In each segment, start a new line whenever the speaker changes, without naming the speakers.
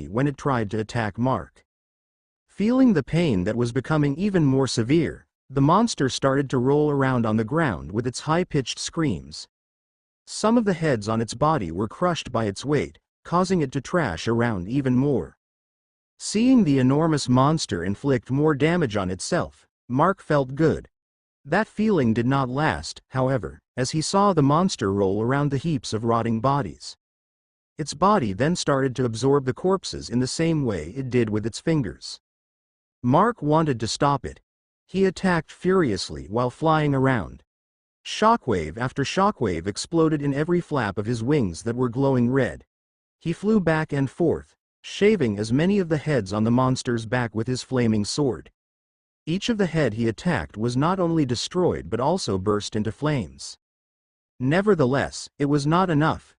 body when it tried to attack Mark. Feeling the pain that was becoming even more severe, the monster started to roll around on the ground with its high-pitched screams. Some of the heads on its body were crushed by its weight, causing it to trash around even more. Seeing the enormous monster inflict more damage on itself, Mark felt good. That feeling did not last, however, as he saw the monster roll around the heaps of rotting bodies. Its body then started to absorb the corpses in the same way it did with its fingers. Mark wanted to stop it. He attacked furiously while flying around. Shockwave after shockwave exploded in every flap of his wings that were glowing red. He flew back and forth, shaving as many of the heads on the monster's back with his flaming sword. Each of the head he attacked was not only destroyed but also burst into flames. Nevertheless, it was not enough.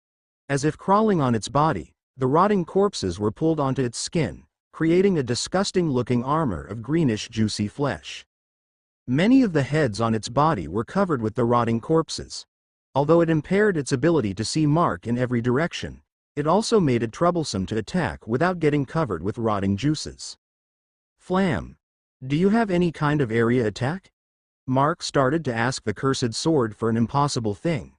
As if crawling on its body, the rotting corpses were pulled onto its skin, creating a disgusting-looking armor of greenish juicy flesh. Many of the heads on its body were covered with the rotting corpses. Although it impaired its ability to see Mark in every direction, it also made it troublesome to attack without getting covered with rotting juices. Flam. Do you have any kind of area attack? Mark started to ask the cursed sword for an impossible thing.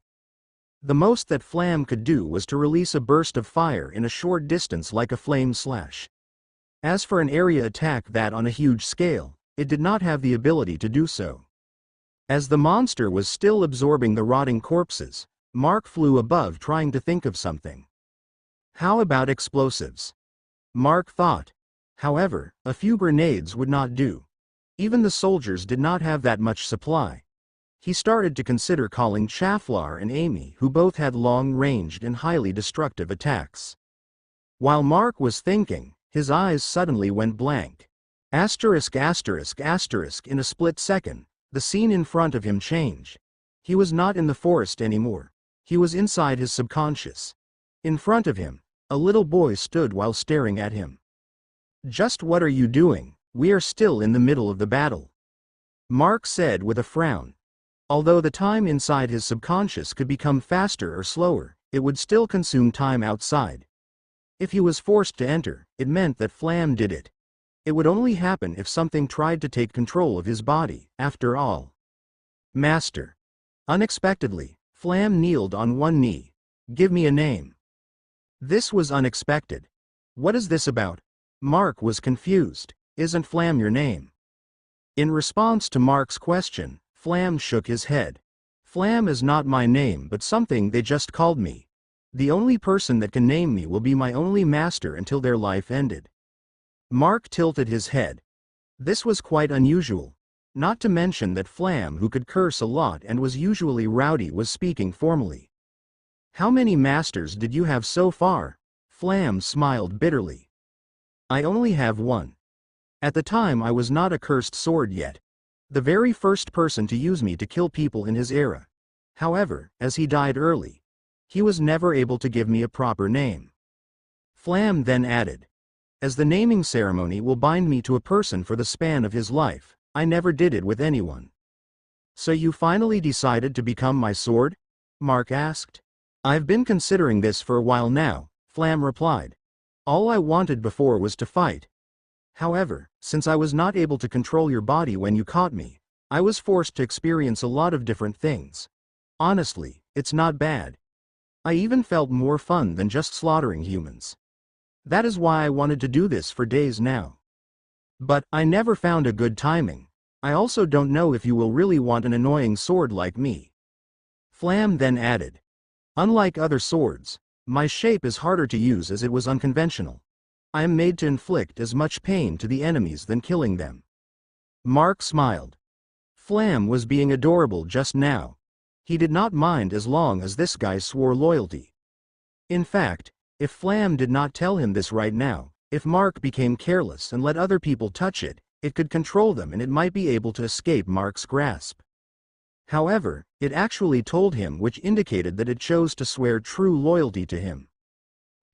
The most that Flam could do was to release a burst of fire in a short distance like a flame slash. As for an area attack that on a huge scale, it did not have the ability to do so. As the monster was still absorbing the rotting corpses, Mark flew above trying to think of something. How about explosives? Mark thought. However, a few grenades would not do. Even the soldiers did not have that much supply. He started to consider calling Chaflar and Amy, who both had long-ranged and highly destructive attacks. While Mark was thinking, his eyes suddenly went blank. Asterisk asterisk asterisk in a split second, the scene in front of him changed. He was not in the forest anymore. He was inside his subconscious. In front of him, a little boy stood while staring at him. Just what are you doing? We are still in the middle of the battle. Mark said with a frown. Although the time inside his subconscious could become faster or slower, it would still consume time outside. If he was forced to enter, it meant that Flam did it. It would only happen if something tried to take control of his body, after all. Master. Unexpectedly, Flam kneeled on one knee. Give me a name. This was unexpected. What is this about? Mark was confused. Isn't Flam your name? In response to Mark's question, Flam shook his head. Flam is not my name but something they just called me. The only person that can name me will be my only master until their life ended. Mark tilted his head. This was quite unusual. Not to mention that Flam, who could curse a lot and was usually rowdy, was speaking formally. How many masters did you have so far? Flam smiled bitterly. I only have one. At the time I was not a cursed sword yet. The very first person to use me to kill people in his era. However, as he died early, he was never able to give me a proper name. Flam then added, as the naming ceremony will bind me to a person for the span of his life, I never did it with anyone. So you finally decided to become my sword? Mark asked. I've been considering this for a while now, Flam replied. All I wanted before was to fight. However, since I was not able to control your body when you caught me, I was forced to experience a lot of different things. Honestly, it's not bad. I even felt more fun than just slaughtering humans. That is why I wanted to do this for days now. But I never found a good timing. I also don't know if you will really want an annoying sword like me. Flam then added. Unlike other swords, my shape is harder to use as it was unconventional. I am made to inflict as much pain to the enemies than killing them. Mark smiled. Flam was being adorable just now. He did not mind as long as this guy swore loyalty. In fact, if Flam did not tell him this right now, if Mark became careless and let other people touch it, it could control them and it might be able to escape Mark's grasp. However, it actually told him, which indicated that it chose to swear true loyalty to him.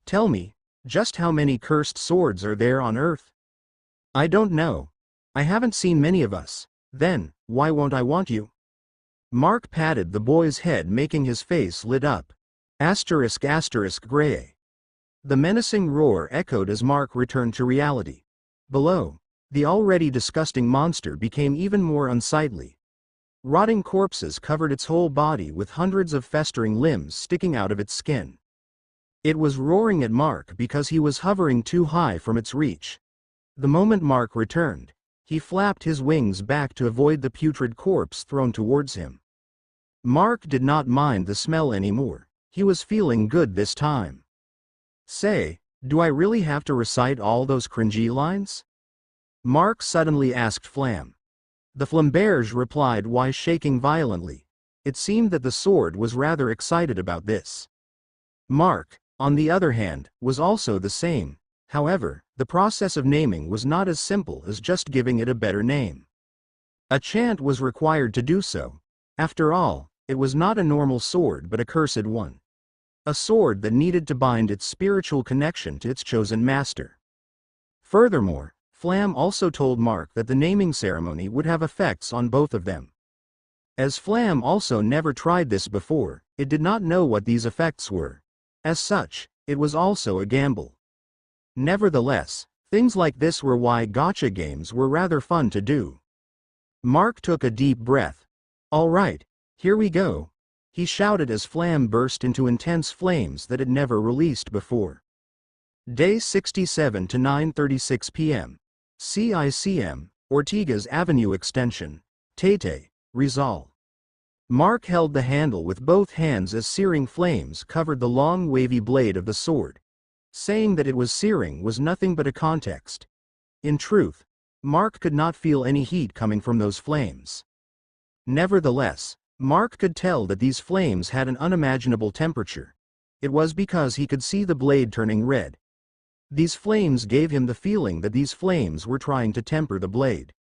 Tell me, just how many cursed swords are there on Earth? I don't know. I haven't seen many of us. Then, why won't I want you? Mark patted the boy's head, making his face lit up. Gray. The menacing roar echoed as Mark returned to reality. Below, the already disgusting monster became even more unsightly. Rotting corpses covered its whole body with hundreds of festering limbs sticking out of its skin. It was roaring at Mark because he was hovering too high from its reach. The moment Mark returned, he flapped his wings back to avoid the putrid corpse thrown towards him. Mark did not mind the smell anymore. He was feeling good this time. Say, do I really have to recite all those cringy lines? Mark suddenly asked Flam. The Flamberge replied while shaking violently. It seemed that the sword was rather excited about this. Mark, on the other hand, was also the same. However, the process of naming was not as simple as just giving it a better name. A chant was required to do so. After all, it was not a normal sword but a cursed one. A sword that needed to bind its spiritual connection to its chosen master. Furthermore, Flam also told Mark that the naming ceremony would have effects on both of them. As Flam also never tried this before, it did not know what these effects were. As such, it was also a gamble. Nevertheless, things like this were why gacha games were rather fun to do. Mark took a deep breath. All right, here we go, he shouted as Flam burst into intense flames that had never released before. Day 67 to 9:36 p.m. CICM, Ortigas Avenue Extension, Tete, Rizal. Mark held the handle with both hands as searing flames covered the long wavy blade of the sword. Saying that it was searing was nothing but a context. In truth, Mark could not feel any heat coming from those flames. Nevertheless, Mark could tell that these flames had an unimaginable temperature. It was because he could see the blade turning red. These flames gave him the feeling that these flames were trying to temper the blade.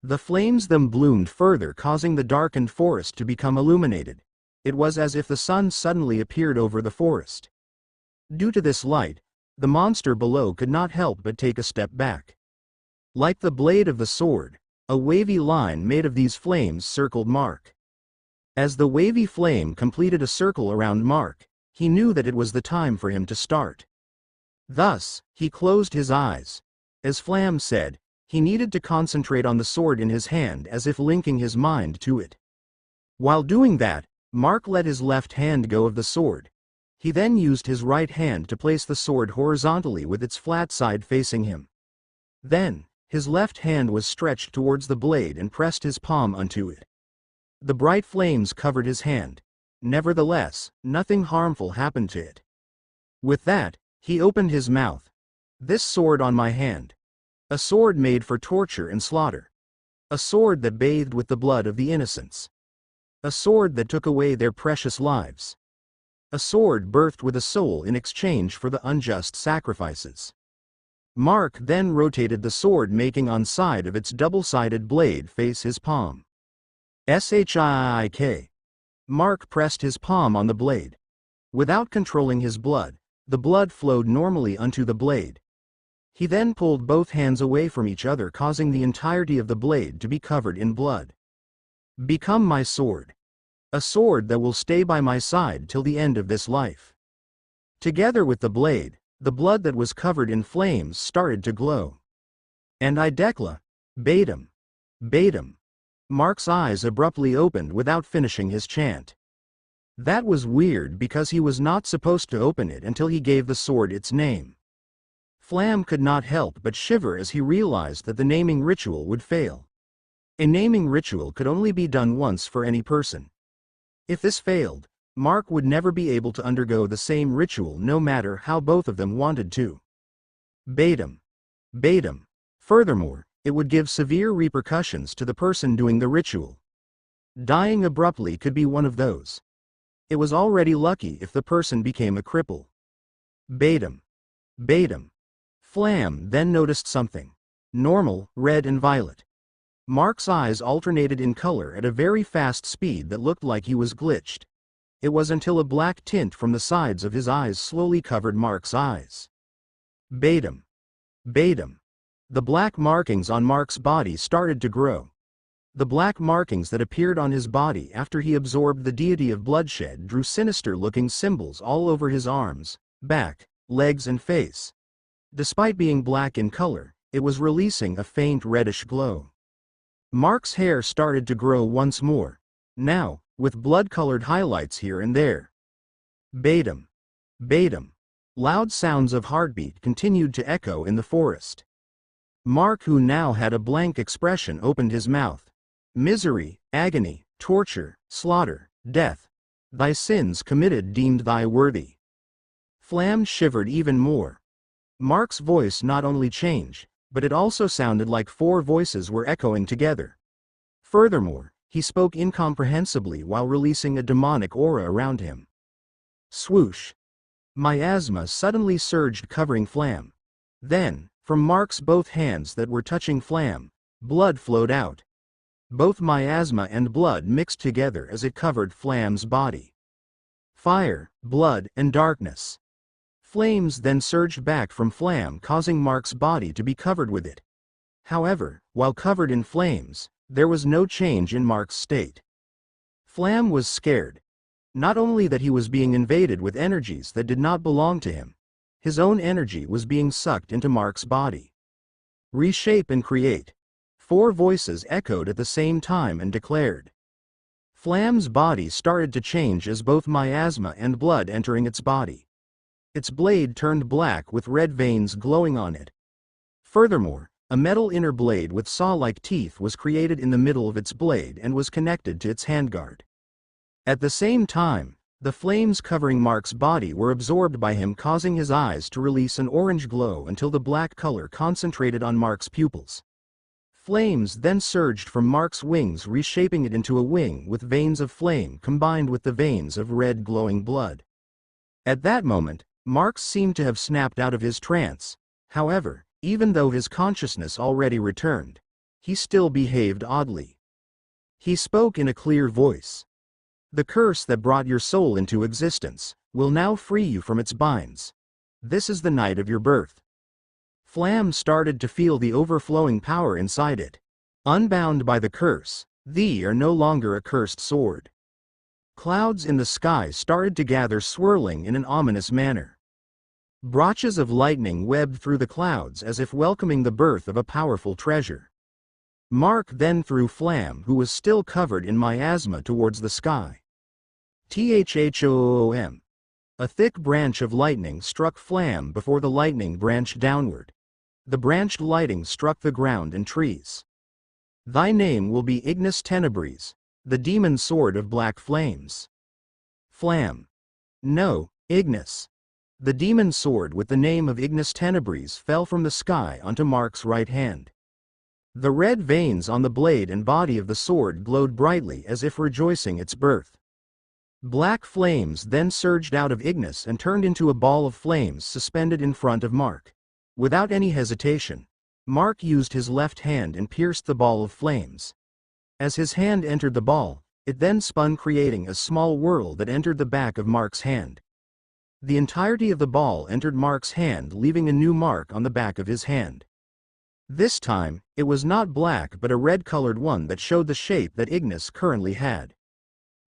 The flames then bloomed further, causing the darkened forest to become illuminated. It was as if the sun suddenly appeared over the forest. Due to this light, the monster below could not help but take a step back. Like the blade of the sword, a wavy line made of these flames circled Mark. As the wavy flame completed a circle around Mark, he knew that it was the time for him to start. Thus, he closed his eyes. As Flam said, he needed to concentrate on the sword in his hand as if linking his mind to it. While doing that, Mark let his left hand go of the sword. He then used his right hand to place the sword horizontally with its flat side facing him. Then, his left hand was stretched towards the blade and pressed his palm onto it. The bright flames covered his hand. Nevertheless, nothing harmful happened to it. With that, he opened his mouth. This sword on my hand. A sword made for torture and slaughter. A sword that bathed with the blood of the innocents. A sword that took away their precious lives. A sword birthed with a soul in exchange for the unjust sacrifices. Mark then rotated the sword, making on side of its double-sided blade face his palm. Shik. Mark pressed his palm on the blade. Without controlling his blood, the blood flowed normally onto the blade. He then pulled both hands away from each other, causing the entirety of the blade to be covered in blood. Become my sword. A sword that will stay by my side till the end of this life. Together with the blade, The blood that was covered in flames started to glow. And I decla. Baitum. Baitum. Mark's eyes abruptly opened without finishing his chant. That was weird because he was not supposed to open it until he gave the sword its name. Flam could not help but shiver as he realized that the naming ritual would fail. A naming ritual could only be done once for any person. If this failed, Mark would never be able to undergo the same ritual no matter how both of them wanted to. Baitum. Baitum. Furthermore, it would give severe repercussions to the person doing the ritual. Dying abruptly could be one of those. It was already lucky if the person became a cripple. Baitum. Baitum. Flam then noticed something. Normal, red and violet. Mark's eyes alternated in color at a very fast speed that looked like he was glitched. It was until a black tint from the sides of his eyes slowly covered Mark's eyes. Baitum. Baitum. The black markings on Mark's body started to grow. The black markings that appeared on his body after he absorbed the deity of bloodshed drew sinister-looking symbols all over his arms, back, legs and face. Despite being black in color, it was releasing a faint reddish glow. Mark's hair started to grow once more, now, with blood-colored highlights here and there. Baitum. Baitum. Loud sounds of heartbeat continued to echo in the forest. Mark, who now had a blank expression, opened his mouth. Misery, agony, torture, slaughter, death. Thy sins committed deemed thy worthy. Flam shivered even more. Mark's voice not only changed, but it also sounded like four voices were echoing together. Furthermore, he spoke incomprehensibly while releasing a demonic aura around him. Swoosh. Miasma suddenly surged, covering Flam. Then, from Mark's both hands that were touching Flam, blood flowed out. Both miasma and blood mixed together as it covered Flam's body. Fire, blood, and darkness. Flames then surged back from Flam, causing Mark's body to be covered with it. However, while covered in flames, there was no change in Mark's state. Flam was scared. Not only that he was being invaded with energies that did not belong to him, his own energy was being sucked into Mark's body. Reshape and create. Four voices echoed at the same time and declared. Flam's body started to change as both miasma and blood entering its body. Its blade turned black with red veins glowing on it. Furthermore, a metal inner blade with saw-like teeth was created in the middle of its blade and was connected to its handguard. At the same time, the flames covering Mark's body were absorbed by him, causing his eyes to release an orange glow until the black color concentrated on Mark's pupils. Flames then surged from Mark's wings, reshaping it into a wing with veins of flame combined with the veins of red glowing blood. At that moment, Mark seemed to have snapped out of his trance. However, even though his consciousness already returned, he still behaved oddly. He spoke in a clear voice. The curse that brought your soul into existence will now free you from its binds. This is the night of your birth. Flam started to feel the overflowing power inside it. Unbound by the curse, thee are no longer a cursed sword. Clouds in the sky started to gather, swirling in an ominous manner. Brooches of lightning webbed through the clouds as if welcoming the birth of a powerful treasure. Mark then threw Flam, who was still covered in miasma, towards the sky. Thom. A thick branch of lightning struck Flam before the lightning branched downward. The branched lightning struck the ground and trees. Thy name will be Ignis Tenebris, the demon sword of black flames. Flam. No, Ignis. The demon sword with the name of Ignis Tenebris fell from the sky onto Mark's right hand. The red veins on the blade and body of the sword glowed brightly as if rejoicing its birth. Black flames then surged out of Ignis and turned into a ball of flames suspended in front of Mark. Without any hesitation, Mark used his left hand and pierced the ball of flames. As his hand entered the ball, it then spun, creating a small whirl that entered the back of Mark's hand. The entirety of the ball entered Mark's hand, leaving a new mark on the back of his hand. This time, it was not black but a red-colored one that showed the shape that Ignis currently had.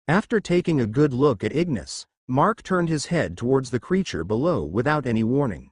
After taking a good look at Ignis, Mark turned his head towards the creature below without any warning.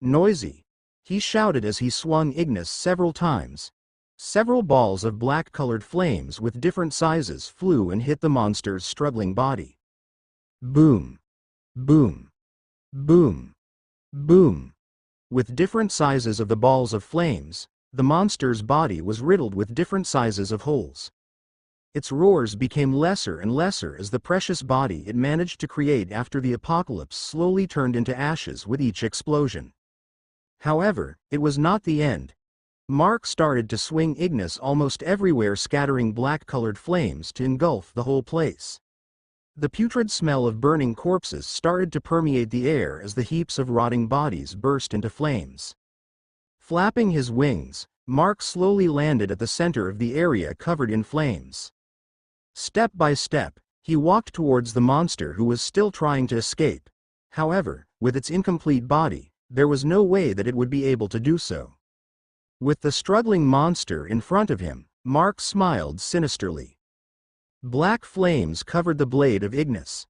Noisy. He shouted as he swung Ignis several times. Several balls of black-colored flames with different sizes flew and hit the monster's struggling body. Boom. Boom. Boom. Boom. With different sizes of the balls of flames, the monster's body was riddled with different sizes of holes. Its roars became lesser and lesser as the precious body it managed to create after the apocalypse slowly turned into ashes with each explosion. However, it was not the end. Mark started to swing Ignis almost everywhere, scattering black-colored flames to engulf the whole place. The putrid smell of burning corpses started to permeate the air as the heaps of rotting bodies burst into flames. Flapping his wings, Mark slowly landed at the center of the area covered in flames. Step by step, he walked towards the monster who was still trying to escape. However, with its incomplete body, there was no way that it would be able to do so. With the struggling monster in front of him, Mark smiled sinisterly. Black flames covered the blade of Ignis.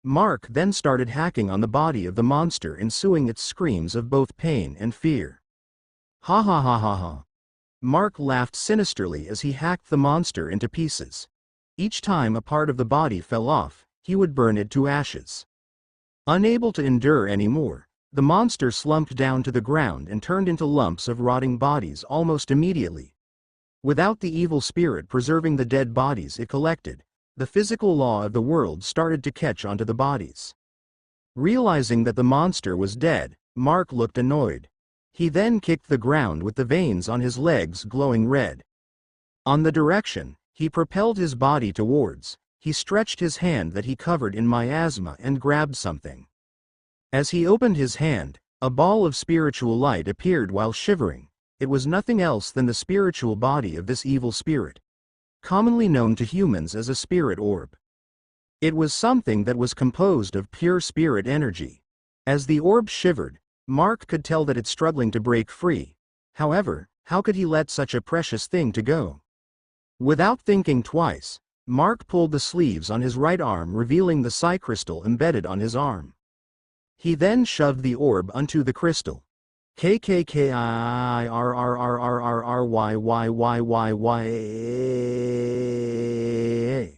Mark then started hacking on the body of the monster, ensuing its screams of both pain and fear. Ha ha ha ha ha. Mark laughed sinisterly as he hacked the monster into pieces. Each time a part of the body fell off, he would burn it to ashes. Unable to endure anymore, the monster slumped down to the ground and turned into lumps of rotting bodies almost immediately. Without the evil spirit preserving the dead bodies it collected, the physical law of the world started to catch onto the bodies. Realizing that the monster was dead, Mark looked annoyed. He then kicked the ground with the veins on his legs glowing red. On the direction he propelled his body towards, he stretched his hand that he covered in miasma and grabbed something. As he opened his hand, a ball of spiritual light appeared while shivering. It was nothing else than the spiritual body of this evil spirit, commonly known to humans as a spirit orb. It was something that was composed of pure spirit energy. As the orb shivered, Mark could tell that it's struggling to break free. However, how could he let such a precious thing to go? Without thinking twice, Mark pulled the sleeves on his right arm, revealing the psi crystal embedded on his arm. He then shoved the orb onto the crystal. KKKIRRRRRYYYYYYA.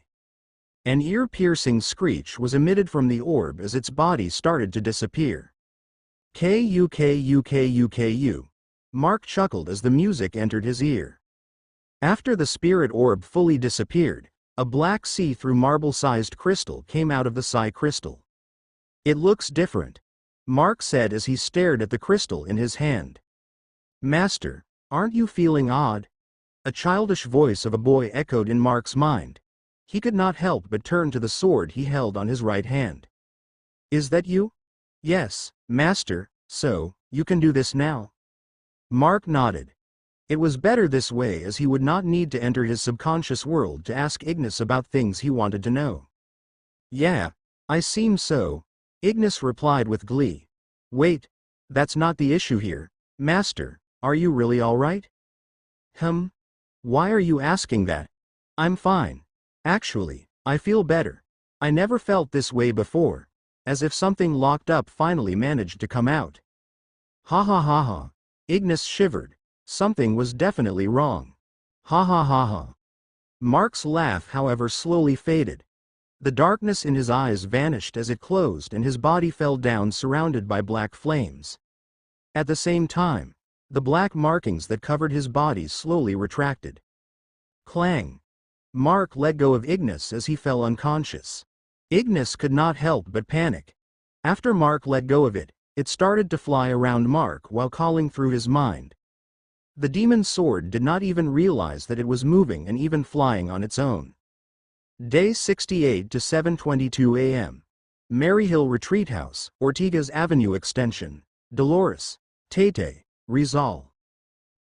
An ear-piercing screech was emitted from the orb as its body started to disappear. KUKUKUKU. Mark chuckled as the music entered his ear. After the spirit orb fully disappeared, a black see-through marble-sized crystal came out of the psi crystal. It looks different, Mark said as he stared at the crystal in his hand. Master, aren't you feeling odd? A childish voice of a boy echoed in Mark's mind. He could not help but turn to the sword he held on his right hand. Is that you? Yes, Master, so, you can do this now? Mark nodded. It was better this way, as he would not need to enter his subconscious world to ask Ignis about things he wanted to know. Yeah, I seem so, Ignis replied with glee. Wait, that's not the issue here, Master, are you really alright? Why are you asking that? I'm fine. Actually, I feel better. I never felt this way before, as if something locked up finally managed to come out. Ha ha ha ha. Ignis shivered. Something was definitely wrong. Ha ha ha ha. Mark's laugh, however, slowly faded. The darkness in his eyes vanished as it closed and his body fell down surrounded by black flames. At the same time, the black markings that covered his body slowly retracted. Clang. Mark let go of Ignis as he fell unconscious. Ignis could not help but panic. After Mark let go of it, it started to fly around Mark while calling through his mind. The demon sword did not even realize that it was moving and even flying on its own. Day 68 to 7:22 a.m. Maryhill Retreat House, Ortigas Avenue Extension, Dolores, Tate, Rizal.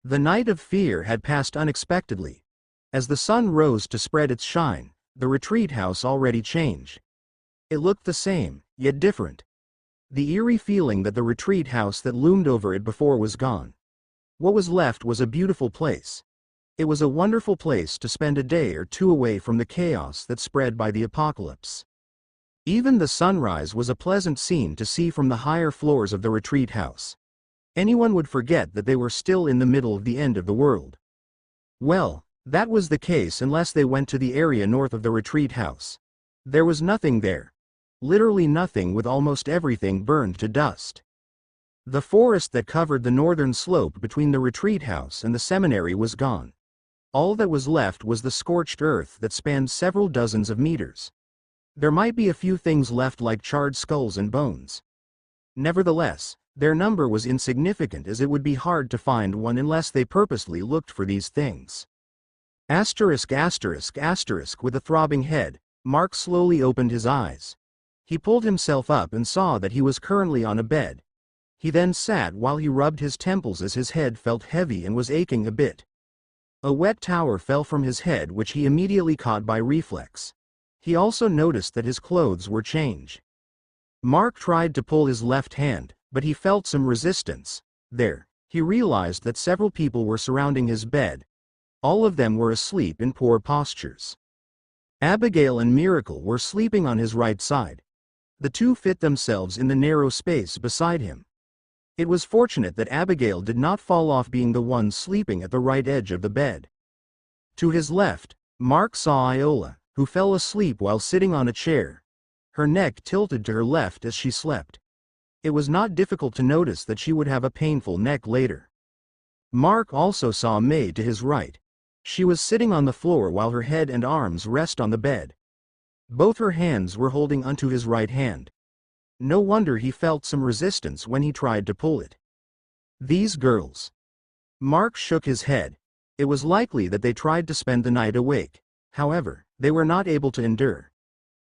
The night of fear had passed unexpectedly. As the sun rose to spread its shine, the retreat house already changed. It looked the same, yet different. The eerie feeling that the retreat house that loomed over it before was gone. What was left was a beautiful place. It was a wonderful place to spend a day or two away from the chaos that spread by the apocalypse. Even the sunrise was a pleasant scene to see from the higher floors of the retreat house. Anyone would forget that they were still in the middle of the end of the world. Well, that was the case unless they went to the area north of the retreat house. There was nothing there. Literally nothing, with almost everything burned to dust. The forest that covered the northern slope between the retreat house and the seminary was gone. All that was left was the scorched earth that spanned several dozens of meters. There might be a few things left like charred skulls and bones. Nevertheless, their number was insignificant, as it would be hard to find one unless they purposely looked for these things. Asterisk asterisk asterisk. With a throbbing head, Mark slowly opened his eyes. He pulled himself up and saw that he was currently on a bed. He then sat while he rubbed his temples as his head felt heavy and was aching a bit. A wet towel fell from his head, which he immediately caught by reflex. He also noticed that his clothes were changed. Mark tried to pull his left hand, but he felt some resistance. There, he realized that several people were surrounding his bed. All of them were asleep in poor postures. Abigail and Miracle were sleeping on his right side. The two fit themselves in the narrow space beside him. It was fortunate that Abigail did not fall off, being the one sleeping at the right edge of the bed. To his left, Mark saw Iola, who fell asleep while sitting on a chair. Her neck tilted to her left as she slept. It was not difficult to notice that she would have a painful neck later. Mark also saw May to his right. She was sitting on the floor while her head and arms rest on the bed. Both her hands were holding onto his right hand. No wonder he felt some resistance when he tried to pull it. These girls. Mark shook his head. It was likely that they tried to spend the night awake. However, they were not able to endure.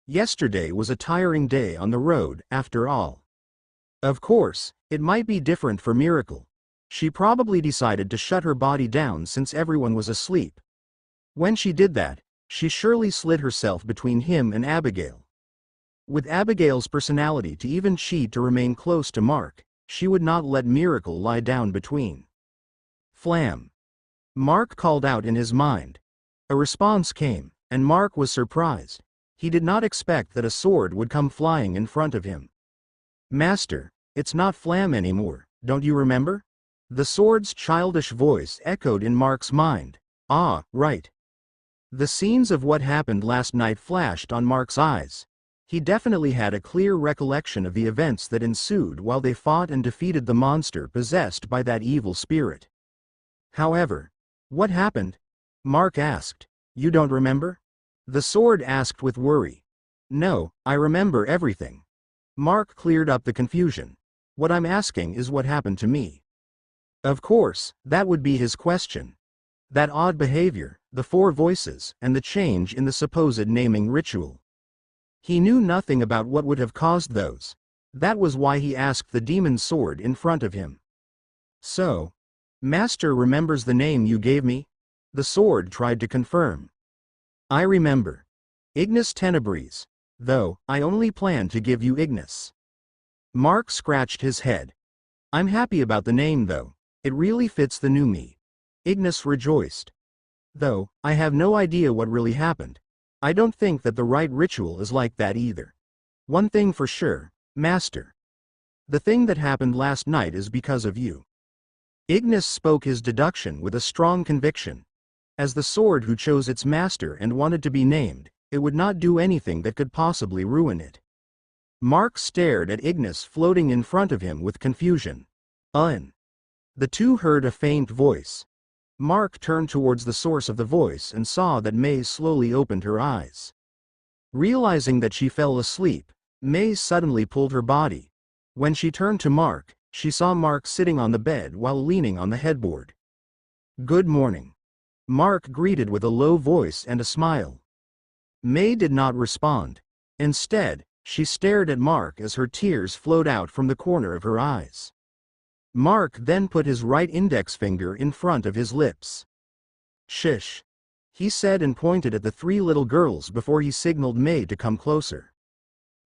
Yesterday was a tiring day on the road, after all. Of course, it might be different for Miracle. She probably decided to shut her body down since everyone was asleep. When she did that, she surely slid herself between him and Abigail. With Abigail's personality to even cheat to remain close to Mark, she would not let Miracle lie down between. Flam. Mark called out in his mind. A response came, and Mark was surprised. He did not expect that a sword would come flying in front of him. Master, it's not Flam anymore, don't you remember? The sword's childish voice echoed in Mark's mind. Ah, right. The scenes of what happened last night flashed on Mark's eyes. He definitely had a clear recollection of the events that ensued while they fought and defeated the monster possessed by that evil spirit. However, what happened? Mark asked. You don't remember? The sword asked with worry. No, I remember everything. Mark cleared up the confusion. What I'm asking is what happened to me. Of course, that would be his question. That odd behavior, the four voices, and the change in the supposed naming ritual. He knew nothing about what would have caused those. That was why he asked the demon sword in front of him. So, Master remembers the name you gave me? The sword tried to confirm. I remember. Ignis Tenebris. Though, I only plan to give you Ignis. Mark scratched his head. I'm happy about the name though. It really fits the new me. Ignis rejoiced. Though, I have no idea what really happened. I don't think that the right ritual is like that either. One thing for sure, Master. The thing that happened last night is because of you. Ignis spoke his deduction with a strong conviction. As the sword who chose its master and wanted to be named, it would not do anything that could possibly ruin it. Mark stared at Ignis floating in front of him with confusion. The two heard a faint voice. Mark turned towards the source of the voice and saw that May slowly opened her eyes. Realizing that she fell asleep, May suddenly pulled her body. When she turned to Mark, she saw Mark sitting on the bed while leaning on the headboard. Good morning. Mark greeted with a low voice and a smile. May did not respond. Instead, she stared at Mark as her tears flowed out from the corner of her eyes. Mark then put his right index finger in front of his lips. Shish, he said and pointed at the three little girls before he signaled May to come closer.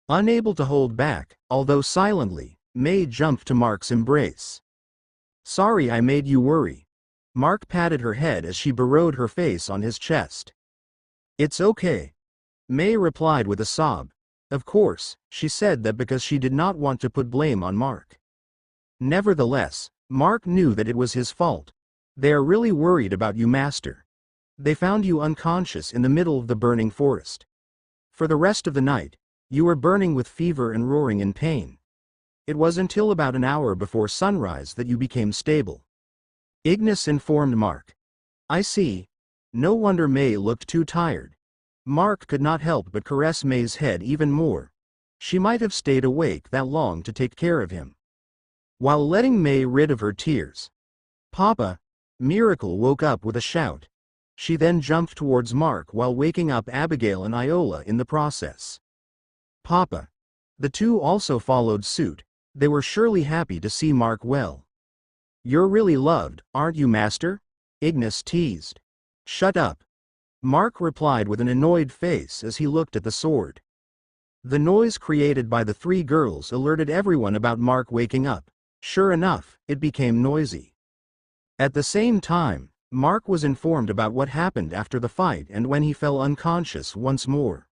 Unable to hold back, although silently, May jumped to Mark's embrace. Sorry I made you worry. Mark patted her head as she burrowed her face on his chest. It's okay. May replied with a sob. Of course, she said that because she did not want to put blame on Mark. Nevertheless, Mark knew that it was his fault. They are really worried about you, Master. They found you unconscious in the middle of the burning forest. For the rest of the night, you were burning with fever and roaring in pain. It was until about an hour before sunrise that you became stable. Ignis informed Mark. I see. No wonder May looked too tired. Mark could not help but caress May's head even more. She might have stayed awake that long to take care of him. While letting May rid of her tears, Papa, Miracle woke up with a shout. She then jumped towards Mark while waking up Abigail and Iola in the process. Papa. The two also followed suit. They were surely happy to see Mark well. You're really loved, aren't you, Master? Ignis teased. Shut up. Mark replied with an annoyed face as he looked at the sword. The noise created by the three girls alerted everyone about Mark waking up. Sure enough, it became noisy. At the same time, Mark was informed about what happened after the fight and when he fell unconscious once more.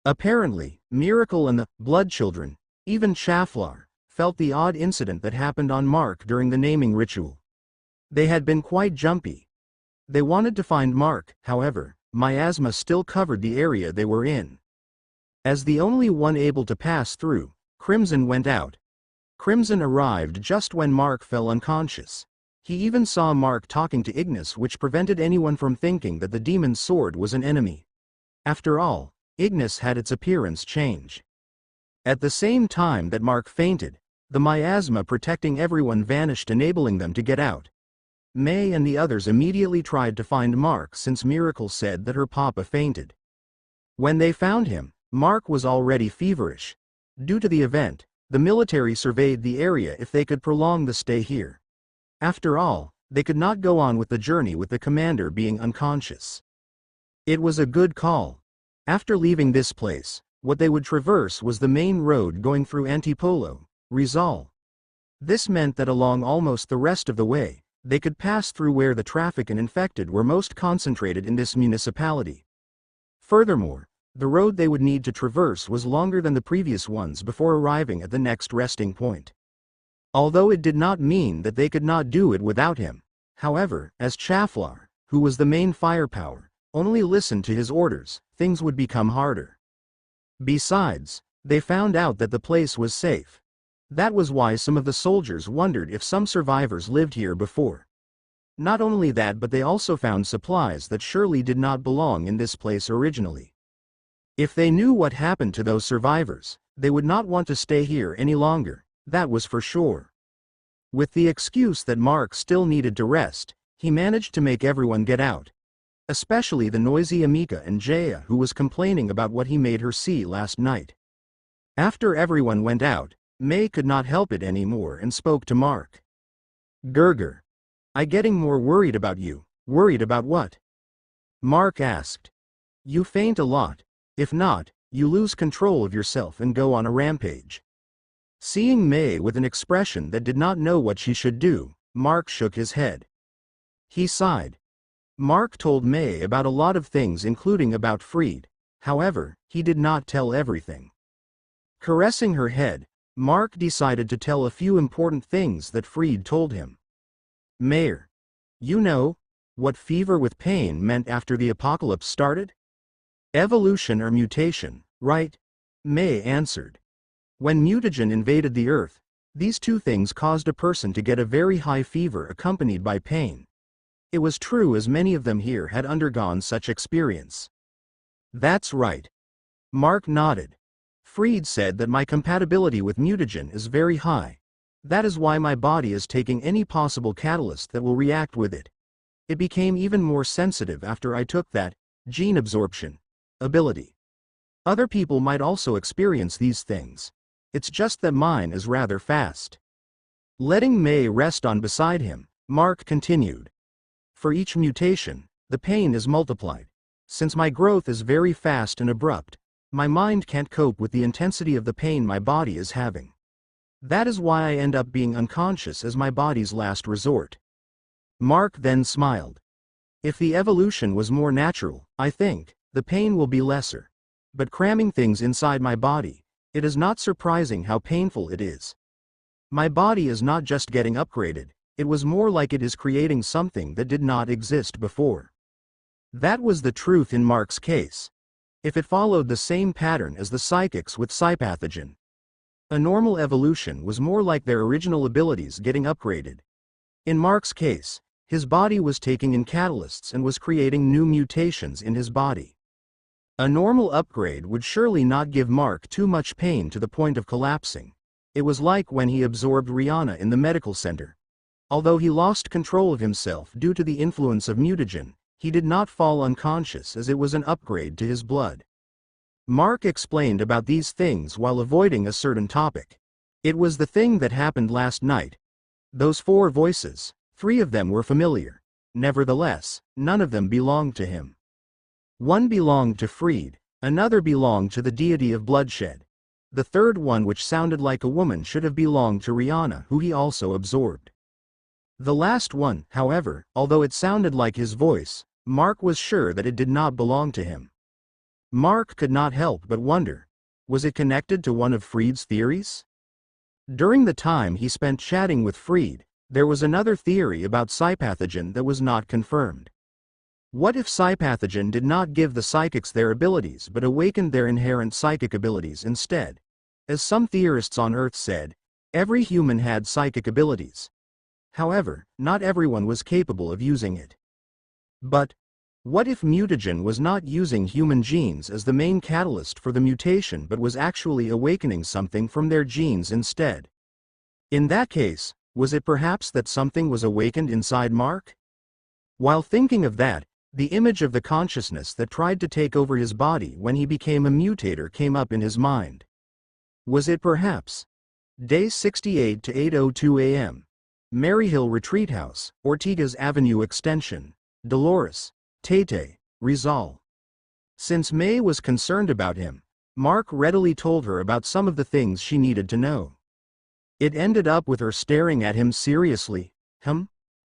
Apparently, Miracle and the Blood Children, even Chaflar, felt the odd incident that happened on Mark during the naming ritual. They had been quite jumpy. They wanted to find Mark, however, miasma still covered the area they were in. As the only one able to pass through, Crimson went out. Crimson arrived just when Mark fell unconscious. He even saw Mark talking to Ignis, which prevented anyone from thinking that the demon's sword was an enemy. After all, Ignis had its appearance change. At the same time that Mark fainted, the miasma protecting everyone vanished, enabling them to get out. May and the others immediately tried to find Mark since Miracle said that her papa fainted. When they found him, Mark was already feverish. Due to the event, the military surveyed the area if they could prolong the stay here. After all, they could not go on with the journey with the commander being unconscious. It was a good call. After leaving this place, what they would traverse was the main road going through Antipolo, Rizal. This meant that along almost the rest of the way, they could pass through where the traffic and infected were most concentrated in this municipality. Furthermore, the road they would need to traverse was longer than the previous ones before arriving at the next resting point. Although it did not mean that they could not do it without him, however, as Chaflar, who was the main firepower, only listened to his orders, things would become harder. Besides, they found out that the place was safe. That was why some of the soldiers wondered if some survivors lived here before. Not only that, but they also found supplies that surely did not belong in this place originally. If they knew what happened to those survivors, they would not want to stay here any longer, that was for sure. With the excuse that Mark still needed to rest, he managed to make everyone get out. Especially the noisy Amika and Jaya, who was complaining about what he made her see last night. After everyone went out, May could not help it anymore and spoke to Mark. Gerger. I'm getting more worried about you. Worried about what? Mark asked. You faint a lot. If not, you lose control of yourself and go on a rampage. Seeing May with an expression that did not know what she should do, Mark shook his head. He sighed. Mark told May about a lot of things, including about Freed. However, he did not tell everything. Caressing her head, Mark decided to tell a few important things that Freed told him. Mayor, you know what fever with pain meant after the apocalypse started? Evolution or mutation, right? May answered. When mutagen invaded the Earth, these two things caused a person to get a very high fever accompanied by pain. It was true, as many of them here had undergone such experience. That's right. Mark nodded. Freed said that my compatibility with mutagen is very high. That is why my body is taking any possible catalyst that will react with it. It became even more sensitive after I took that gene absorption ability. Other people might also experience these things. It's just that mine is rather fast. Letting May rest on beside him, Mark continued. For each mutation, the pain is multiplied. Since my growth is very fast and abrupt, my mind can't cope with the intensity of the pain my body is having. That is why I end up being unconscious as my body's last resort. Mark then smiled. If the evolution was more natural, I think, the pain will be lesser. But cramming things inside my body, it is not surprising how painful it is. My body is not just getting upgraded, it was more like it is creating something that did not exist before. That was the truth in Mark's case. If it followed the same pattern as the psychics with psypathogen, a normal evolution was more like their original abilities getting upgraded. In Mark's case, his body was taking in catalysts and was creating new mutations in his body. A normal upgrade would surely not give Mark too much pain to the point of collapsing. It was like when he absorbed Rihanna in the medical center. Although he lost control of himself due to the influence of mutagen, he did not fall unconscious as it was an upgrade to his blood. Mark explained about these things while avoiding a certain topic. It was the thing that happened last night. Those 4 voices, 3 of them were familiar. Nevertheless, none of them belonged to him. One belonged to Freed, another belonged to the deity of bloodshed. The third one, which sounded like a woman, should have belonged to Rihanna, who he also absorbed. The last one, however, although it sounded like his voice, Mark was sure that it did not belong to him. Mark could not help but wonder, was it connected to one of Freed's theories? During the time he spent chatting with Freed, there was another theory about psypathogen that was not confirmed. What if psypathogen did not give the psychics their abilities but awakened their inherent psychic abilities instead? As some theorists on Earth said, every human had psychic abilities. However, not everyone was capable of using it. But what if mutagen was not using human genes as the main catalyst for the mutation but was actually awakening something from their genes instead? In that case, was it perhaps that something was awakened inside Mark? While thinking of that, the image of the consciousness that tried to take over his body when he became a mutator came up in his mind. Was it perhaps Day 68 to 8:02 a.m. Maryhill Retreat House, Ortigas Avenue Extension, Dolores, Tate, Rizal. Since May was concerned about him, Mark readily told her about some of the things she needed to know. It ended up with her staring at him seriously.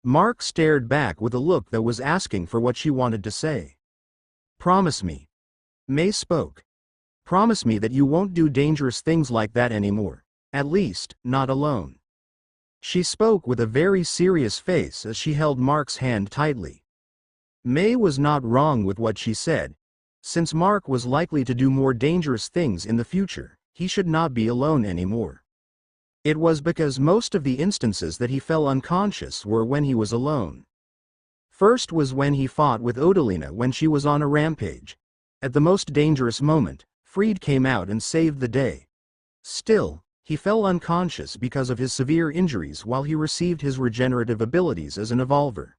Mark stared back with a look that was asking for what she wanted to say. Promise me. May spoke. Promise me that you won't do dangerous things like that anymore. At least, not alone. She spoke with a very serious face as she held Mark's hand tightly. May was not wrong with what she said. Since Mark was likely to do more dangerous things in the future, he should not be alone anymore. It was because most of the instances that he fell unconscious were when he was alone. First was when he fought with Odalina when she was on a rampage. At the most dangerous moment, Freed came out and saved the day. Still, he fell unconscious because of his severe injuries while he received his regenerative abilities as an evolver.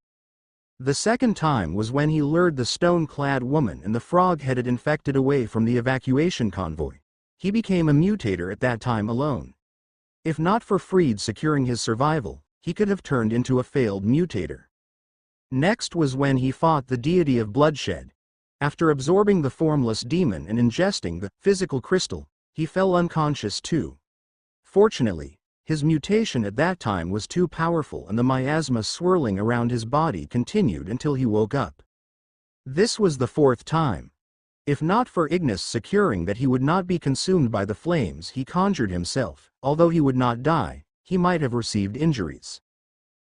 The second time was when he lured the stone-clad woman and the frog-headed infected away from the evacuation convoy. He became a mutator at that time alone. If not for Freed securing his survival, he could have turned into a failed mutator. Next was when he fought the deity of bloodshed. After absorbing the formless demon and ingesting the physical crystal, he fell unconscious too. Fortunately, his mutation at that time was too powerful and the miasma swirling around his body continued until he woke up. This was the fourth time. If not for Ignis securing that he would not be consumed by the flames he conjured himself, although he would not die, he might have received injuries.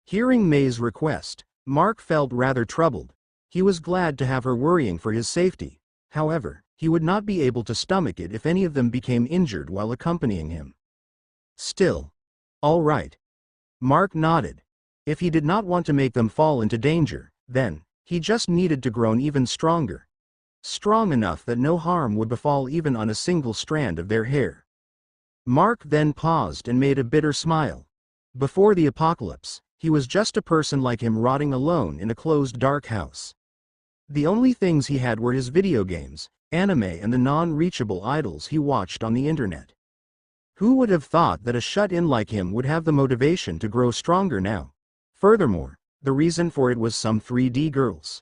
Hearing May's request, Mark felt rather troubled. He was glad to have her worrying for his safety. However, he would not be able to stomach it if any of them became injured while accompanying him. Still. All right. Mark nodded. If he did not want to make them fall into danger, then, he just needed to grow even stronger. Strong enough that no harm would befall even on a single strand of their hair. Mark then paused and made a bitter smile. Before the apocalypse, he was just a person like him rotting alone in a closed dark house. The only things he had were his video games, anime and the non-reachable idols he watched on the internet. Who would have thought that a shut-in like him would have the motivation to grow stronger now? Furthermore, the reason for it was some 3D girls.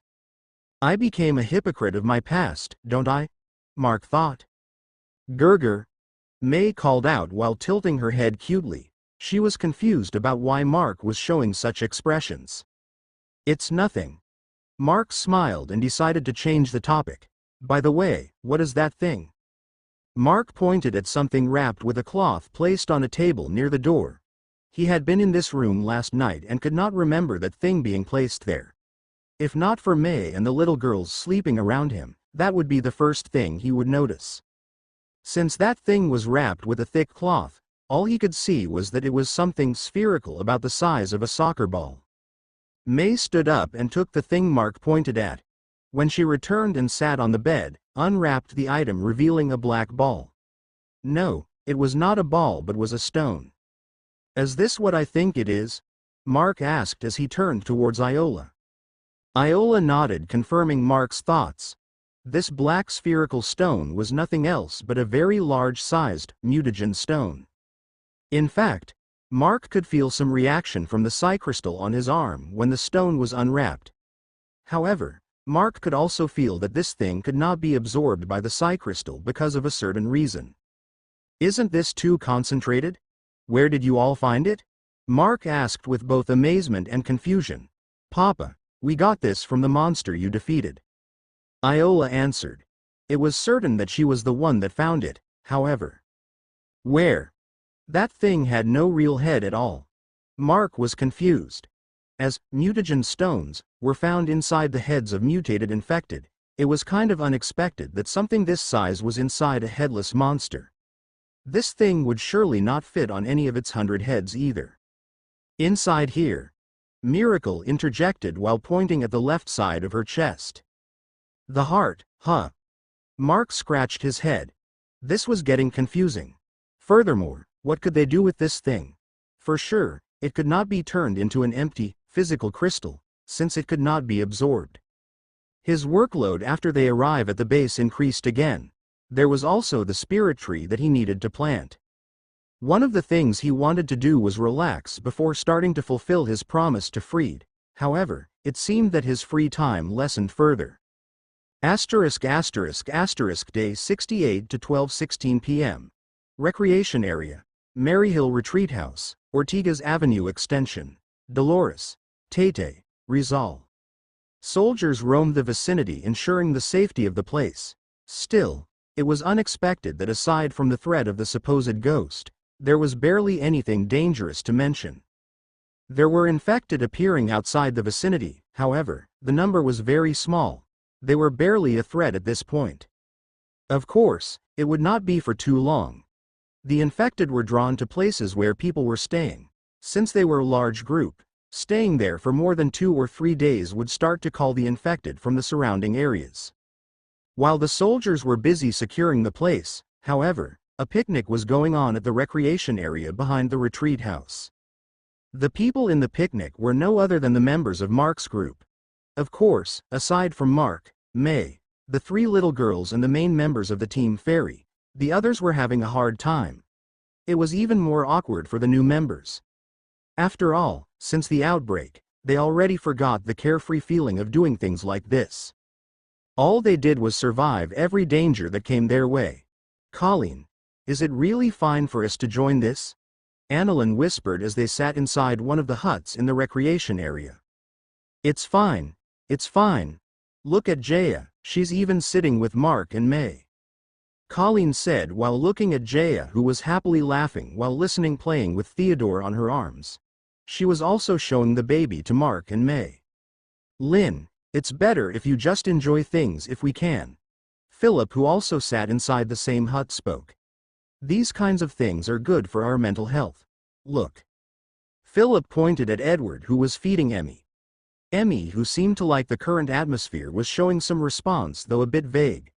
I became a hypocrite of my past, don't I? Mark thought. Gurgur. May called out while tilting her head cutely. She was confused about why Mark was showing such expressions. It's nothing. Mark smiled and decided to change the topic. By the way, what is that thing? Mark pointed at something wrapped with a cloth placed on a table near the door. He had been in this room last night and could not remember that thing being placed there. If not for May and the little girls sleeping around him, that would be the first thing he would notice. Since that thing was wrapped with a thick cloth, all he could see was that it was something spherical about the size of a soccer ball. May stood up and took the thing Mark pointed at. When she returned and sat on the bed, unwrapped the item revealing a black ball. No, it was not a ball but was a stone. Is this what I think it is? Mark asked as he turned towards Iola. Iola nodded, confirming Mark's thoughts. This black spherical stone was nothing else but a very large-sized mutagen stone. In fact, Mark could feel some reaction from the psi crystal on his arm when the stone was unwrapped. However, Mark could also feel that this thing could not be absorbed by the psi crystal because of a certain reason. Isn't this too concentrated? Where did you all find it? Mark asked with both amazement and confusion. Papa, we got this from the monster you defeated. Iola answered. It was certain that she was the one that found it, however. Where? That thing had no real head at all. Mark was confused. As mutagen stones were found inside the heads of mutated infected, it was kind of unexpected that something this size was inside a headless monster. This thing would surely not fit on any of its 100 heads either. Inside here. Miracle interjected while pointing at the left side of her chest. The heart, huh? Mark scratched his head. This was getting confusing. Furthermore, what could they do with this thing? For sure, it could not be turned into an empty, physical crystal, since it could not be absorbed. His workload after they arrive at the base increased again. There was also the spirit tree that he needed to plant. One of the things he wanted to do was relax before starting to fulfill his promise to Freed. However, it seemed that his free time lessened further. ******* Day 68 to 12:16 p.m. Recreation Area. Maryhill Retreat House, Ortigas Avenue Extension. Dolores. Tate. Rizal. Soldiers roamed the vicinity ensuring the safety of the place. Still, it was unexpected that aside from the threat of the supposed ghost, there was barely anything dangerous to mention. There were infected appearing outside the vicinity, however, the number was very small. They were barely a threat at this point. Of course, it would not be for too long. The infected were drawn to places where people were staying. Since they were a large group, staying there for more than 2 or 3 days would start to call the infected from the surrounding areas. While the soldiers were busy securing the place, however, a picnic was going on at the recreation area behind the retreat house. The people in the picnic were no other than the members of Mark's group. Of course, aside from Mark, May, the 3 little girls and the main members of the team Fairy, the others were having a hard time. It was even more awkward for the new members. After all, since the outbreak, they already forgot the carefree feeling of doing things like this. All they did was survive every danger that came their way. Colleen, is it really fine for us to join this? Annalyn whispered as they sat inside one of the huts in the recreation area. It's fine. It's fine. Look at Jaya, she's even sitting with Mark and May. Colleen said while looking at Jaya, who was happily laughing while listening, playing with Theodore on her arms. She was also showing the baby to Mark and May. Lynn, it's better if you just enjoy things if we can. Philip, who also sat inside the same hut, spoke. These kinds of things are good for our mental health. Look. Philip pointed at Edward, who was feeding Emmy. Emmy, who seemed to like the current atmosphere, was showing some response, though a bit vague.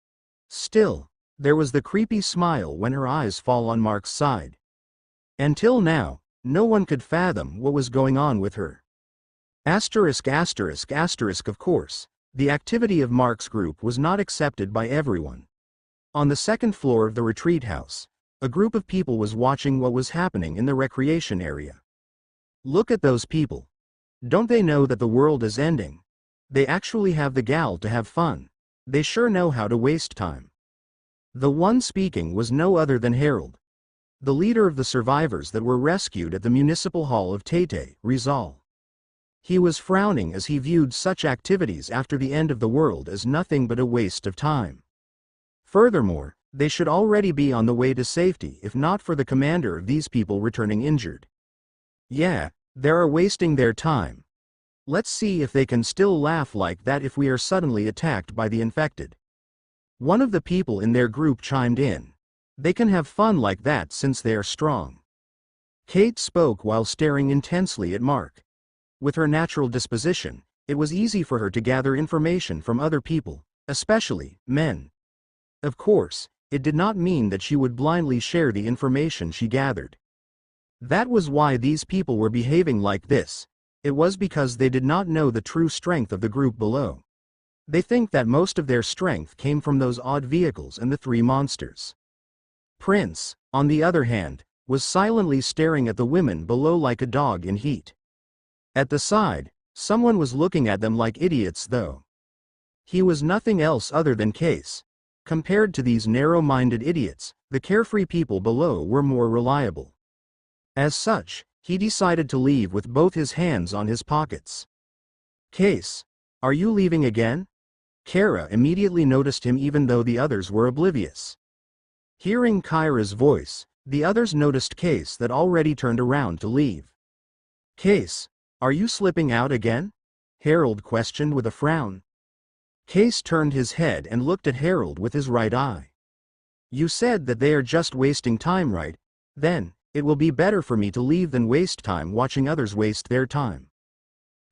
Still, there was the creepy smile when her eyes fall on Mark's side. Until now, no one could fathom what was going on with her. Asterisk asterisk asterisk. Of course, the activity of Mark's group was not accepted by everyone. On the second floor of the retreat house, a group of people was watching what was happening in the recreation area. Look at those people. Don't they know that the world is ending? They actually have the gall to have fun. They sure know how to waste time. The one speaking was no other than Harold, the leader of the survivors that were rescued at the municipal hall of Tete, Rizal. He was frowning as he viewed such activities after the end of the world as nothing but a waste of time. Furthermore, they should already be on the way to safety if not for the commander of these people returning injured. Yeah, they're wasting their time. Let's see if they can still laugh like that if we are suddenly attacked by the infected. One of the people in their group chimed in. They can have fun like that since they are strong. Kate spoke while staring intensely at Mark. With her natural disposition, it was easy for her to gather information from other people, especially men. Of course, it did not mean that she would blindly share the information she gathered. That was why these people were behaving like this. It was because they did not know the true strength of the group below. They think that most of their strength came from those odd vehicles and the three monsters. Prince, on the other hand, was silently staring at the women below like a dog in heat. At the side, someone was looking at them like idiots, though. He was nothing else other than Case. Compared to these narrow-minded idiots, the carefree people below were more reliable. As such, he decided to leave with both his hands on his pockets. Case, are you leaving again? Kara immediately noticed him even though the others were oblivious. Hearing Kyra's voice, the others noticed Case that already turned around to leave. Case, are you slipping out again? Harold questioned with a frown. Case turned his head and looked at Harold with his right eye. You said that they are just wasting time, right? Then, it will be better for me to leave than waste time watching others waste their time.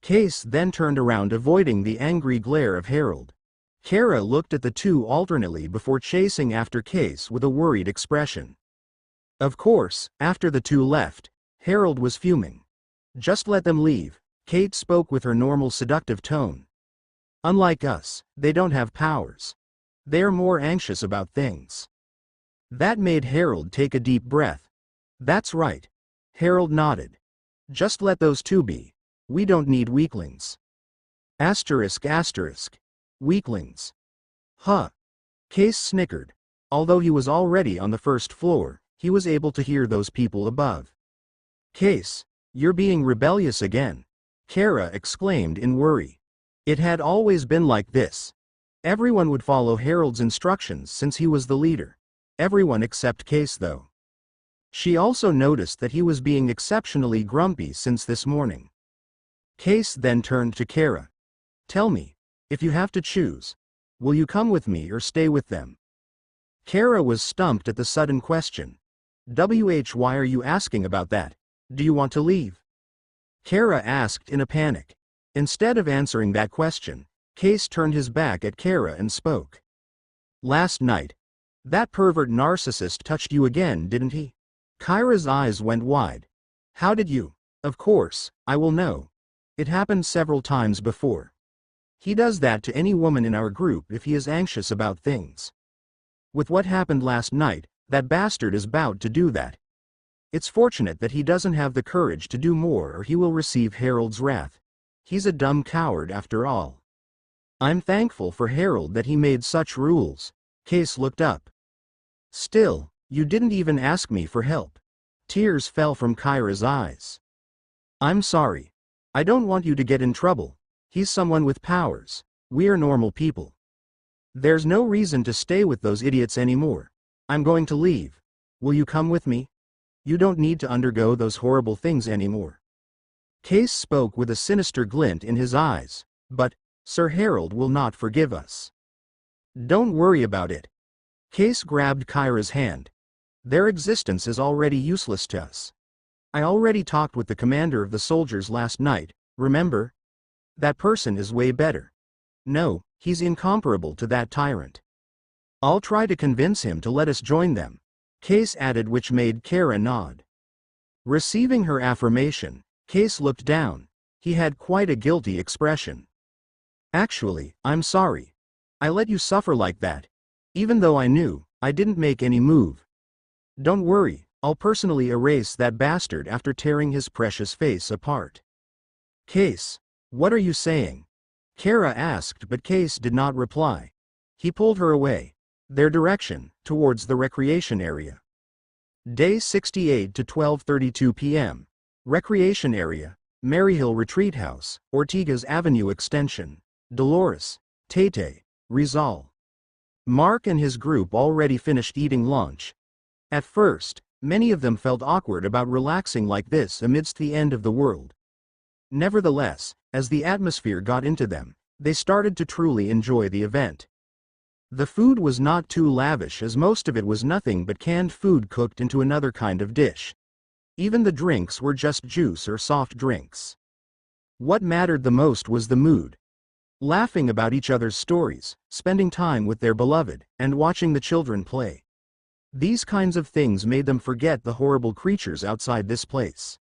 Case then turned around, avoiding the angry glare of Harold. Kara looked at the two alternately before chasing after Case with a worried expression. Of course, after the two left, Harold was fuming. Just let them leave, Kate spoke with her normal seductive tone. Unlike us, they don't have powers. They are more anxious about things. That made Harold take a deep breath. That's right. Harold nodded. Just let those two be. We don't need weaklings. Asterisk asterisk. Weaklings. Huh. Case snickered. Although he was already on the first floor, he was able to hear those people above. Case, you're being rebellious again, Kara exclaimed in worry. It had always been like this. Everyone would follow Harold's instructions since he was the leader. Everyone except Case, though. She also noticed that he was being exceptionally grumpy since this morning. Case then turned to Kara. Tell me, if you have to choose, will you come with me or stay with them? Kara was stumped at the sudden question. Why are you asking about that? Do you want to leave? Kara asked in a panic. Instead of answering that question, Case turned his back at Kara and spoke. Last night, that pervert narcissist touched you again, didn't he? Kyra's eyes went wide. How did you? Of course, I will know. It happened several times before. He does that to any woman in our group if he is anxious about things. With what happened last night, that bastard is about to do that. It's fortunate that he doesn't have the courage to do more or he will receive Harold's wrath. He's a dumb coward after all. I'm thankful for Harold that he made such rules. Case looked up. Still, you didn't even ask me for help. Tears fell from Kyra's eyes. I'm sorry. I don't want you to get in trouble. He's someone with powers. We're normal people. There's no reason to stay with those idiots anymore. I'm going to leave. Will you come with me? You don't need to undergo those horrible things anymore. Case spoke with a sinister glint in his eyes. But, Sir Harold will not forgive us. Don't worry about it. Case grabbed Kyra's hand. Their existence is already useless to us. I already talked with the commander of the soldiers last night, remember? That person is way better. No, he's incomparable to that tyrant. I'll try to convince him to let us join them. Case added, which made Kyra nod. Receiving her affirmation, Case looked down. He had quite a guilty expression. Actually, I'm sorry. I let you suffer like that. Even though I knew, I didn't make any move. Don't worry, I'll personally erase that bastard after tearing his precious face apart. Case, what are you saying? Kyra asked, but Case did not reply. He pulled her away. Their direction, towards the recreation area. Day 68 to 12:32 p.m. Recreation area, Maryhill Retreat House, Ortigas Avenue Extension, Dolores, Tate, Rizal. Mark and his group already finished eating lunch. At first, many of them felt awkward about relaxing like this amidst the end of the world. Nevertheless, as the atmosphere got into them, they started to truly enjoy the event. The food was not too lavish, as most of it was nothing but canned food cooked into another kind of dish. Even the drinks were just juice or soft drinks. What mattered the most was the mood. Laughing about each other's stories, spending time with their beloved, and watching the children play. These kinds of things made them forget the horrible creatures outside this place.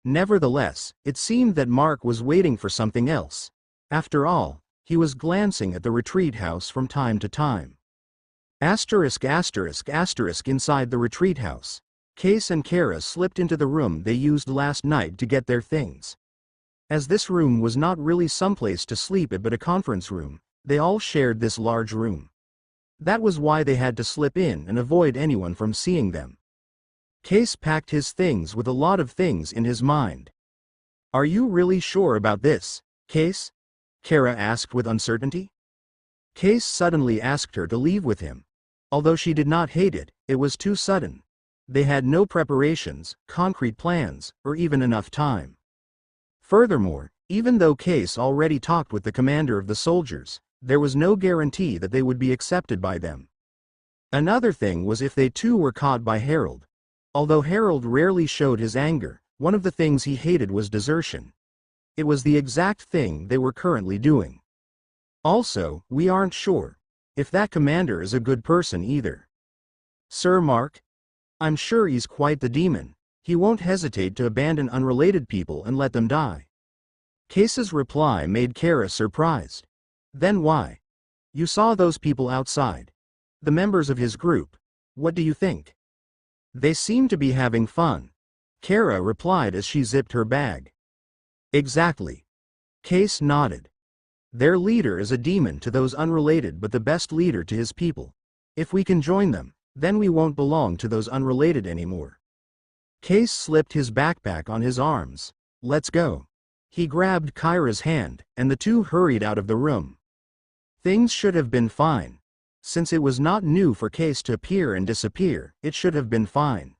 Nevertheless, it seemed that Mark was waiting for something else. After all, he was glancing at the retreat house from time to time. Asterisk asterisk asterisk inside the retreat house. Case and Kyra slipped into the room they used last night to get their things. As this room was not really someplace to sleep at but a conference room, they all shared this large room. That was why they had to slip in and avoid anyone from seeing them. Case packed his things with a lot of things in his mind. Are you really sure about this, Case? Kyra asked with uncertainty. Case suddenly asked her to leave with him. Although she did not hate it, it was too sudden. They had no preparations, concrete plans, or even enough time. Furthermore, even though Case already talked with the commander of the soldiers, there was no guarantee that they would be accepted by them. Another thing was if they too were caught by Harold. Although Harold rarely showed his anger, one of the things he hated was desertion. It was the exact thing they were currently doing. Also, we aren't sure if that commander is a good person either. Sir Mark? I'm sure he's quite the demon. He won't hesitate to abandon unrelated people and let them die. Case's reply made Kyra surprised. Then why? You saw those people outside. The members of his group. What do you think? They seem to be having fun. Kyra replied as she zipped her bag. Exactly. Case nodded. Their leader is a demon to those unrelated but the best leader to his people. If we can join them, then we won't belong to those unrelated anymore. Case slipped his backpack on his arms. Let's go. He grabbed Kyra's hand, and the two hurried out of the room. Things should have been fine. Since it was not new for Case to appear and disappear, it should have been fine.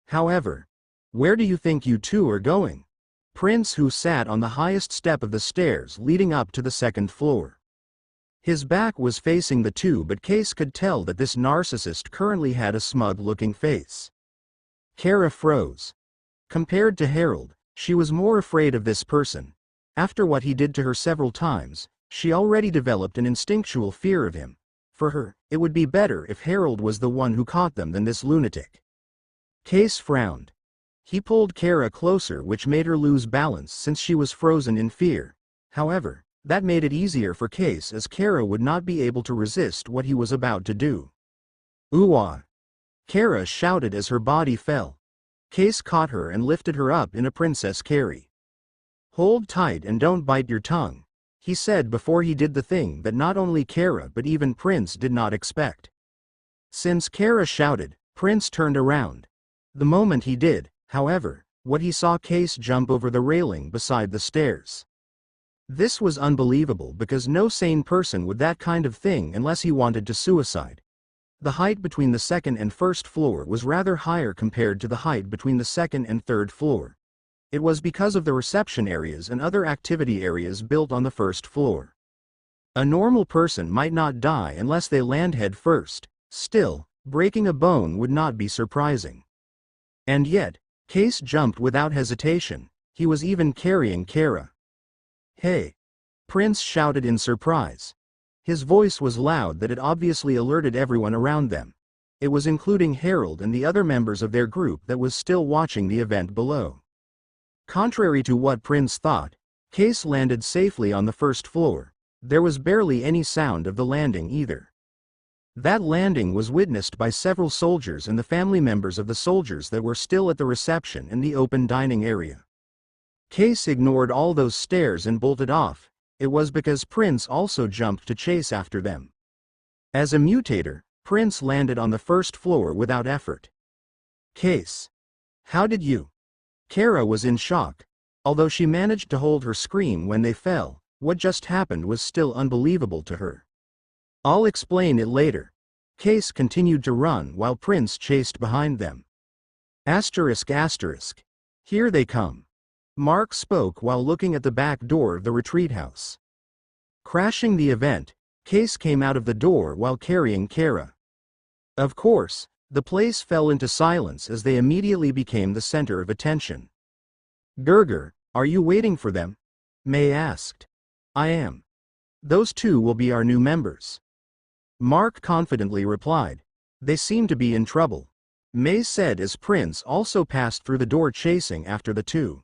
However, where do you think you two are going? Prince, who sat on the highest step of the stairs leading up to the second floor. His back was facing the two, but Case could tell that this narcissist currently had a smug-looking face. Kyra froze. Compared to Harold, she was more afraid of this person. After what he did to her several times, she already developed an instinctual fear of him. For her, it would be better if Harold was the one who caught them than this lunatic. Case frowned. He pulled Kyra closer, which made her lose balance since she was frozen in fear. However, that made it easier for Case, as Kyra would not be able to resist what he was about to do. Ooh-ah! Kyra shouted as her body fell. Case caught her and lifted her up in a princess carry. "Hold tight and don't bite your tongue," he said before he did the thing that not only Kara but even Prince did not expect. Since Kara shouted, Prince turned around. The moment he did, however, what he saw Case jump over the railing beside the stairs. This was unbelievable because no sane person would that kind of thing unless he wanted to suicide. The height between the second and first floor was rather higher compared to the height between the second and third floor. It was because of the reception areas and other activity areas built on the first floor. A normal person might not die unless they land head first. Still, breaking a bone would not be surprising. And yet, Case jumped without hesitation. He was even carrying Kara. "Hey!" Prince shouted in surprise. His voice was loud that it obviously alerted everyone around them. It was including Harold and the other members of their group that was still watching the event below. Contrary to what Prince thought, Case landed safely on the first floor. There was barely any sound of the landing either. That landing was witnessed by several soldiers and the family members of the soldiers that were still at the reception and the open dining area. Case ignored all those stares and bolted off. It was because Prince also jumped to chase after them. As a mutator, Prince landed on the first floor without effort. "Case, how did you?" Kara was in shock. Although she managed to hold her scream when they fell, what just happened was still unbelievable to her. "I'll explain it later." Case continued to run while Prince chased behind them. Asterisk asterisk. "Here they come." Mark spoke while looking at the back door of the retreat house. Crashing the event, Case came out of the door while carrying Kara. Of course, the place fell into silence as they immediately became the center of attention. "Gerger, are you waiting for them?" May asked. "I am. Those two will be our new members." Mark confidently replied. "They seem to be in trouble," May said as Prince also passed through the door chasing after the two.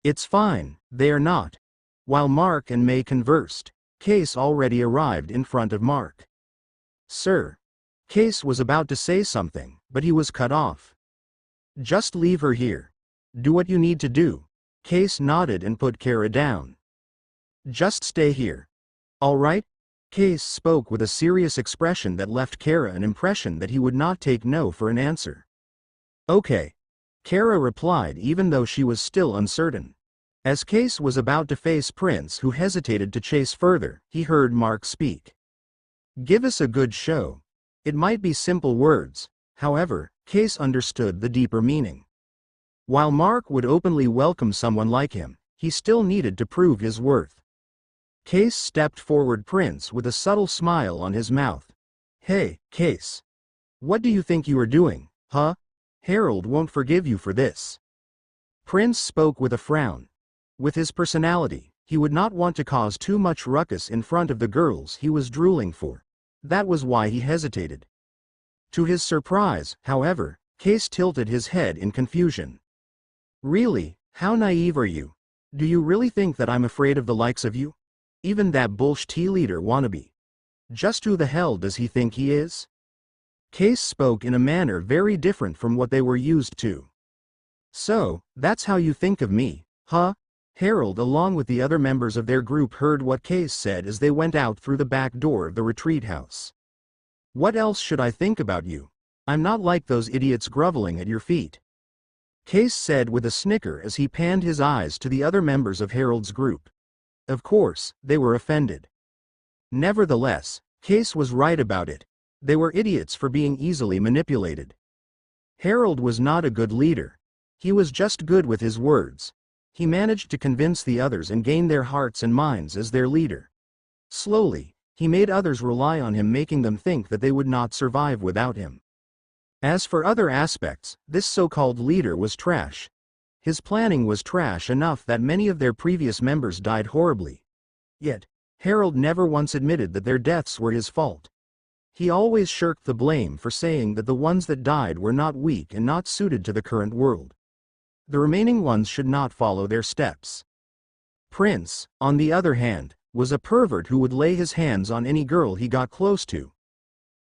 "It's fine, they are not." While Mark and May conversed, Case already arrived in front of Mark. "Sir." Case was about to say something, but he was cut off. "Just leave her here. Do what you need to do." Case nodded and put Kara down. "Just stay here. All right?" Case spoke with a serious expression that left Kara an impression that he would not take no for an answer. "Okay." Kara replied even though she was still uncertain. As Case was about to face Prince who hesitated to chase further, he heard Mark speak. "Give us a good show." It might be simple words, however, Case understood the deeper meaning. While Mark would openly welcome someone like him, he still needed to prove his worth. Case stepped forward Prince with a subtle smile on his mouth. "Hey, Case. What do you think you are doing, huh? Harold won't forgive you for this." Prince spoke with a frown. With his personality, he would not want to cause too much ruckus in front of the girls he was drooling for. That was why he hesitated. To his surprise, however, Case tilted his head in confusion. "Really, how naive are you? Do you really think that I'm afraid of the likes of you? Even that bullshit leader wannabe. Just who the hell does he think he is?" Case spoke in a manner very different from what they were used to. "So, that's how you think of me, huh?" Harold along with the other members of their group heard what Case said as they went out through the back door of the retreat house. "What else should I think about you? I'm not like those idiots groveling at your feet," Case said with a snicker as he panned his eyes to the other members of Harold's group. Of course, they were offended. Nevertheless, Case was right about it. They were idiots for being easily manipulated. Harold was not a good leader. He was just good with his words. He managed to convince the others and gain their hearts and minds as their leader. Slowly, he made others rely on him, making them think that they would not survive without him. As for other aspects, this so-called leader was trash. His planning was trash enough that many of their previous members died horribly. Yet, Harold never once admitted that their deaths were his fault. He always shirked the blame for saying that the ones that died were not weak and not suited to the current world. The remaining ones should not follow their steps. Prince, on the other hand, was a pervert who would lay his hands on any girl he got close to.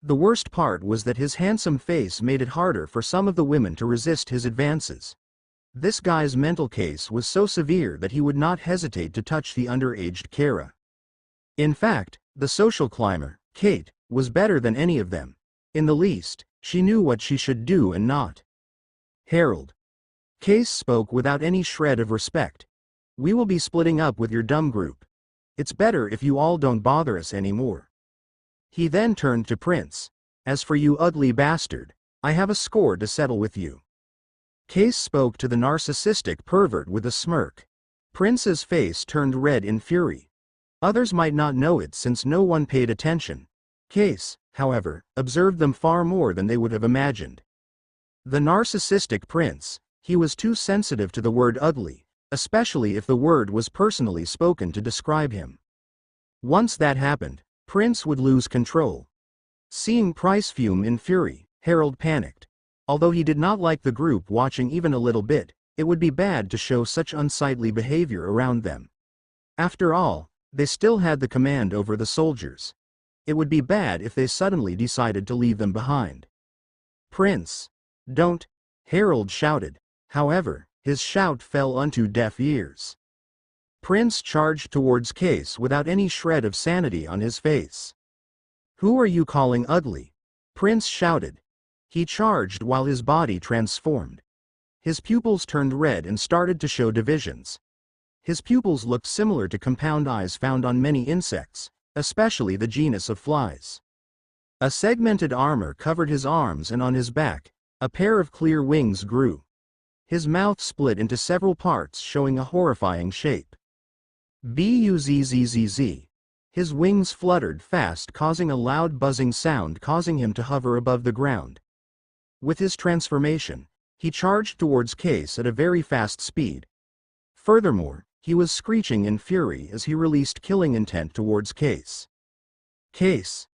The worst part was that his handsome face made it harder for some of the women to resist his advances. This guy's mental case was so severe that he would not hesitate to touch the underaged Kara. In fact, the social climber, Kate, was better than any of them. In the least, she knew what she should do and not. Harold. Case spoke without any shred of respect. We will be splitting up with your dumb group. It's better if you all don't bother us anymore. He then turned to Prince. As for you ugly bastard, I have a score to settle with you. Case spoke to the narcissistic pervert with a smirk. Prince's face turned red in fury. Others might not know it since no one paid attention. Case, however, observed them far more than they would have imagined. The narcissistic Prince, he was too sensitive to the word ugly, especially if the word was personally spoken to describe him. Once that happened, Prince would lose control. Seeing Price fume in fury, Harold panicked. Although he did not like the group watching even a little bit, it would be bad to show such unsightly behavior around them. After all, they still had the command over the soldiers. It would be bad if they suddenly decided to leave them behind. Prince! Don't! Harold shouted. However, his shout fell onto deaf ears. Prince charged towards Case without any shred of sanity on his face. Who are you calling ugly? Prince shouted. He charged while his body transformed. His pupils turned red and started to show divisions. His pupils looked similar to compound eyes found on many insects, especially the genus of flies. A segmented armor covered his arms and on his back, a pair of clear wings grew. His mouth split into several parts showing a horrifying shape. Buzzz. His wings fluttered fast causing a loud buzzing sound causing him to hover above the ground. With his transformation, he charged towards Case at a very fast speed. Furthermore, he was screeching in fury as he released killing intent towards Case. Case!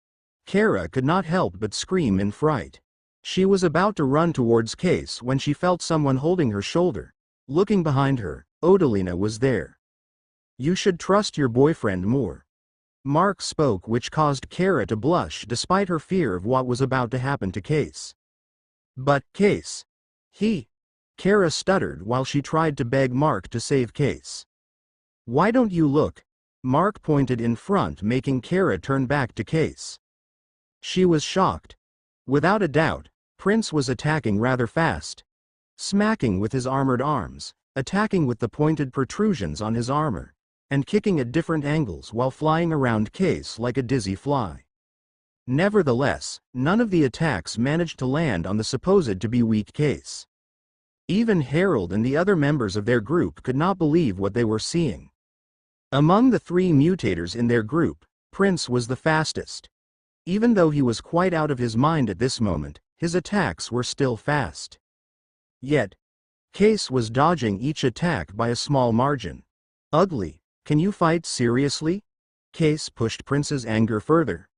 Kara could not help but scream in fright. She was about to run towards Case when she felt someone holding her shoulder. Looking behind her, Odalina was there. You should trust your boyfriend more. Mark spoke, which caused Kara to blush despite her fear of what was about to happen to Case. But, Case. Kara stuttered while she tried to beg Mark to save Case. Why don't you look? Mark pointed in front, making Kara turn back to Case. She was shocked. Without a doubt, Prince was attacking rather fast. Smacking with his armored arms, attacking with the pointed protrusions on his armor, and kicking at different angles while flying around Case like a dizzy fly. Nevertheless, none of the attacks managed to land on the supposed to be weak Case. Even Harold and the other members of their group could not believe what they were seeing. Among the 3 mutators in their group, Prince was the fastest. Even though he was quite out of his mind at this moment, his attacks were still fast. Yet, Case was dodging each attack by a small margin. Ugly, can you fight seriously? Case pushed Prince's anger further.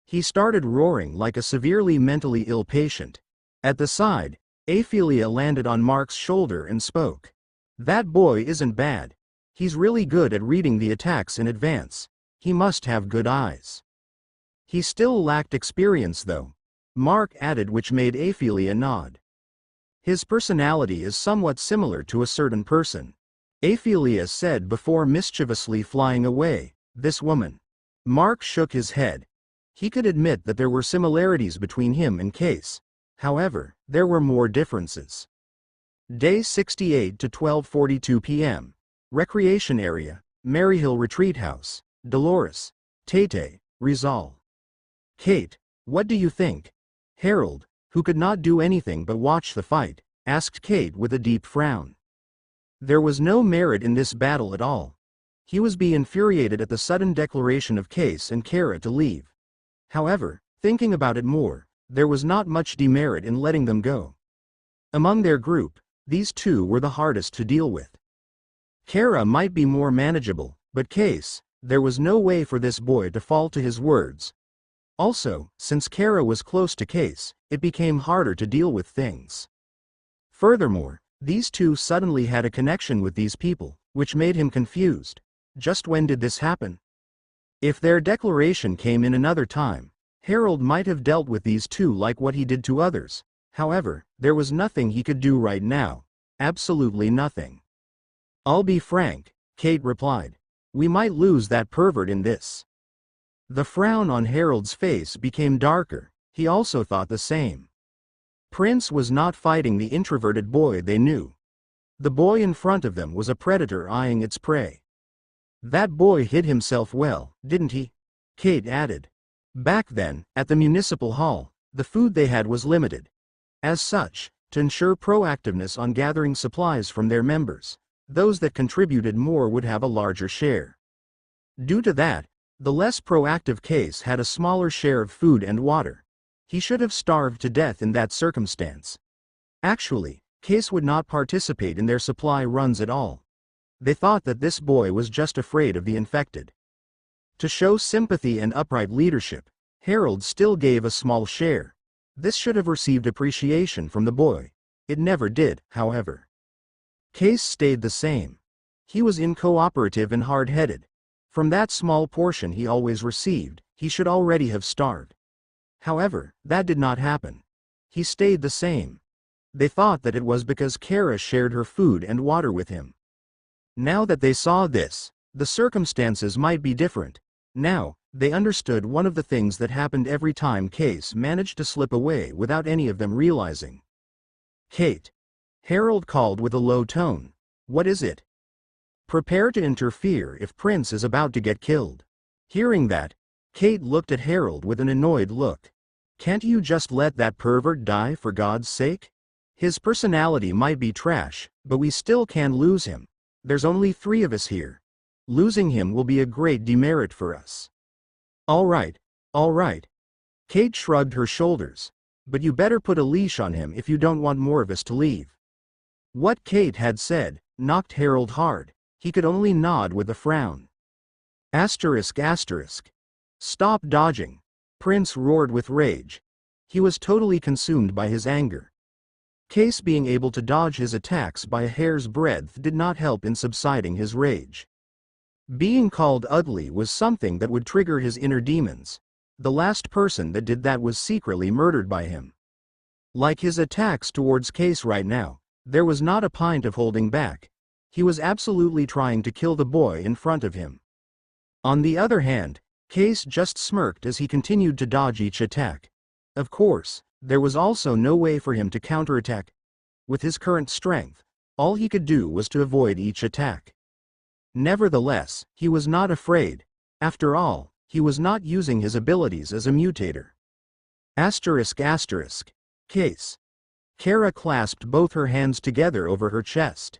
He started roaring like a severely mentally ill patient. At the side, Ophelia landed on Mark's shoulder and spoke. That boy isn't bad. He's really good at reading the attacks in advance. He must have good eyes. He still lacked experience though, Mark added, which made Ophelia nod. His personality is somewhat similar to a certain person, Ophelia said before mischievously flying away. This woman. Mark shook his head. He could admit that there were similarities between him and Case. However, there were more differences. Day 68 to 12:42 p.m. Recreation area, Maryhill Retreat House, Dolores, Tate, Rizal. Kate, what do you think? Harold, who could not do anything but watch the fight, asked Kate with a deep frown. There was no merit in this battle at all. He was infuriated at the sudden declaration of Case and Kara to leave. However, thinking about it more, there was not much demerit in letting them go. Among their group, these 2 were the hardest to deal with. Kara might be more manageable, but Case, there was no way for this boy to fall to his words. Also, since Kara was close to Case, it became harder to deal with things. Furthermore, these 2 suddenly had a connection with these people, which made him confused. Just when did this happen? If their declaration came in another time, Harold might have dealt with these two like what he did to others. However, there was nothing he could do right now. Absolutely nothing. "I'll be frank," Kate replied. "We might lose that pervert in this." The frown on Harold's face became darker. He also thought the same. Prince was not fighting the introverted boy they knew. The boy in front of them was a predator eyeing its prey. "That boy hid himself well, didn't he?" Kate added. Back then, at the municipal hall, the food they had was limited. As such, to ensure proactiveness on gathering supplies from their members, those that contributed more would have a larger share. Due to that, the less proactive Case had a smaller share of food and water. He should have starved to death in that circumstance. Actually, Case would not participate in their supply runs at all. They thought that this boy was just afraid of the infected. To show sympathy and upright leadership, Harold still gave a small share. This should have received appreciation from the boy. It never did, however. Case stayed the same. He was incooperative and hard-headed. From that small portion he always received, he should already have starved. However, that did not happen. He stayed the same. They thought that it was because Kara shared her food and water with him. Now that they saw this, the circumstances might be different. Now, they understood one of the things that happened every time Case managed to slip away without any of them realizing. "Kate." Harold called with a low tone. "What is it?" "Prepare to interfere if Prince is about to get killed." Hearing that, Kate looked at Harold with an annoyed look. "Can't you just let that pervert die for God's sake? His personality might be trash, but we still can lose him. There's only 3 of us here. Losing him will be a great demerit for us." All right. Kate shrugged her shoulders. "But you better put a leash on him if you don't want more of us to leave." What Kate had said knocked Harold hard. He could only nod with a frown. ***. Stop dodging." Prince roared with rage. He was totally consumed by his anger. Case being able to dodge his attacks by a hair's breadth did not help in subsiding his rage. Being called ugly was something that would trigger his inner demons. The last person that did that was secretly murdered by him. Like his attacks towards Case right now, there was not a pint of holding back. He was absolutely trying to kill the boy in front of him. On the other hand, Case just smirked as he continued to dodge each attack. Of course, there was also no way for him to counterattack. With his current strength, all he could do was to avoid each attack. Nevertheless, he was not afraid. After all, he was not using his abilities as a mutator. ***. Case. Kara clasped both her hands together over her chest.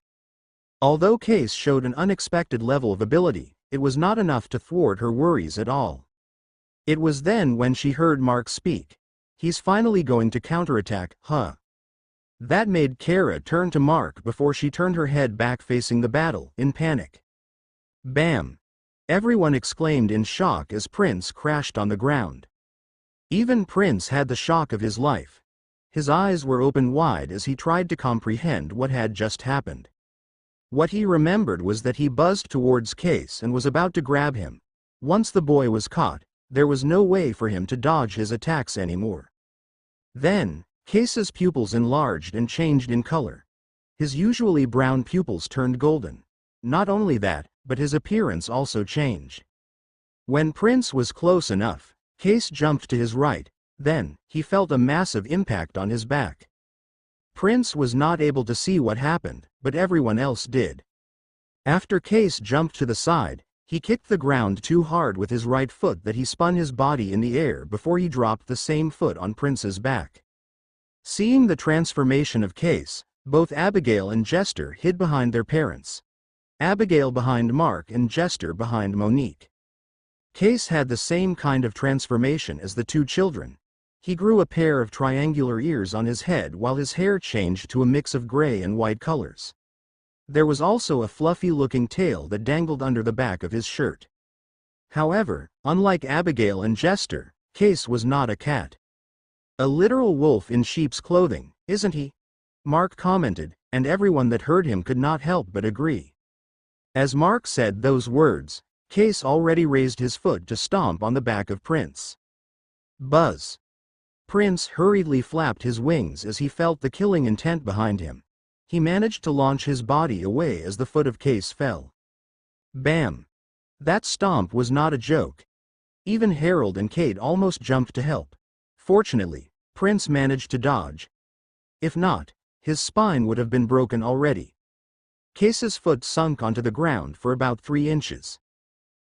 Although Case showed an unexpected level of ability, it was not enough to thwart her worries at all. It was then when she heard Mark speak. "He's finally going to counterattack, huh?" That made Kara turn to Mark before she turned her head back facing the battle, in panic. Bam! Everyone exclaimed in shock as Prince crashed on the ground. Even Prince had the shock of his life. His eyes were open wide as he tried to comprehend what had just happened. What he remembered was that he buzzed towards Case and was about to grab him. Once the boy was caught, there was no way for him to dodge his attacks anymore. Then, Case's pupils enlarged and changed in color. His usually brown pupils turned golden. Not only that, but his appearance also changed. When Prince was close enough, Case jumped to his right. Then, he felt a massive impact on his back. Prince was not able to see what happened, but everyone else did. After Case jumped to the side, he kicked the ground too hard with his right foot that he spun his body in the air before he dropped the same foot on Prince's back. Seeing the transformation of Case, both Abigail and Jester hid behind their parents. Abigail behind Mark and Jester behind Monique. Case had the same kind of transformation as the 2 children. He grew a pair of triangular ears on his head while his hair changed to a mix of gray and white colors. There was also a fluffy-looking tail that dangled under the back of his shirt. However, unlike Abigail and Jester, Case was not a cat. "A literal wolf in sheep's clothing, isn't he?" Mark commented, and everyone that heard him could not help but agree. As Mark said those words, Case already raised his foot to stomp on the back of Prince. Buzz. Prince hurriedly flapped his wings as he felt the killing intent behind him. He managed to launch his body away as the foot of Case fell. Bam! That stomp was not a joke. Even Harold and Kate almost jumped to help. Fortunately, Prince managed to dodge. If not, his spine would have been broken already. Case's foot sunk onto the ground for about 3 inches.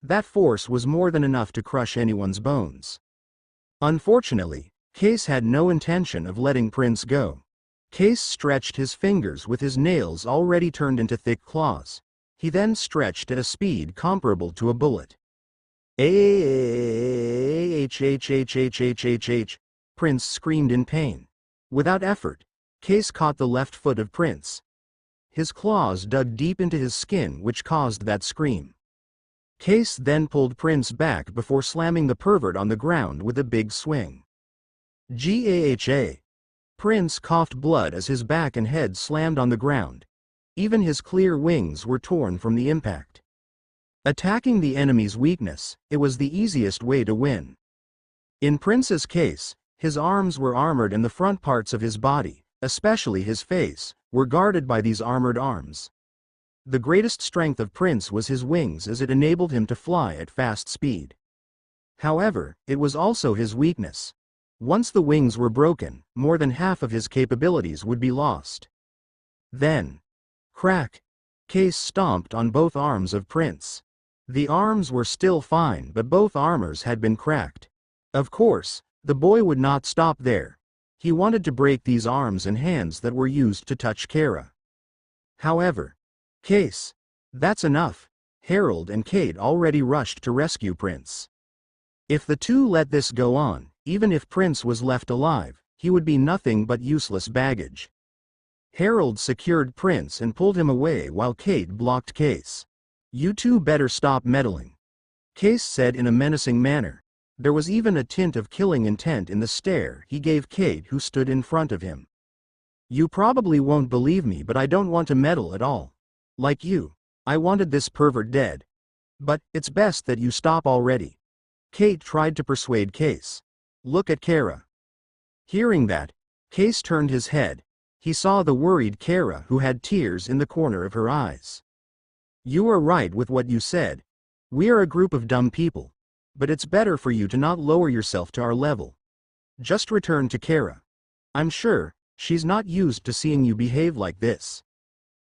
That force was more than enough to crush anyone's bones. Unfortunately, Case had no intention of letting Prince go. Case stretched his fingers with his nails already turned into thick claws. He then stretched at a speed comparable to a bullet. H, Prince screamed in pain. Without effort, Case caught the left foot of Prince. His claws dug deep into his skin, which caused that scream. Case then pulled Prince back before slamming the pervert on the ground with a big swing. Gaha. Prince coughed blood as his back and head slammed on the ground. Even his clear wings were torn from the impact. Attacking the enemy's weakness, it was the easiest way to win. In Prince's case, his arms were armored and the front parts of his body, especially his face, were guarded by these armored arms. The greatest strength of Prince was his wings, as it enabled him to fly at fast speed. However, it was also his weakness. Once the wings were broken, more than half of his capabilities would be lost. Then, crack! Case stomped on both arms of Prince. The arms were still fine, but both armors had been cracked. Of course, the boy would not stop there. He wanted to break these arms and hands that were used to touch Kara. However, Case, that's enough. Harold and Kate already rushed to rescue Prince. If the two let this go on, even if Prince was left alive, he would be nothing but useless baggage. Harold secured Prince and pulled him away while Kate blocked Case. "You two better stop meddling," Case said in a menacing manner. There was even a tint of killing intent in the stare he gave Kate, who stood in front of him. "You probably won't believe me, but I don't want to meddle at all. Like you, I wanted this pervert dead. But it's best that you stop already." Kate tried to persuade Case. "Look at Kara." Hearing that, Case turned his head. He saw the worried Kara, who had tears in the corner of her eyes. "You are right with what you said. We are a group of dumb people. But it's better for you to not lower yourself to our level. Just return to Kara. I'm sure she's not used to seeing you behave like this."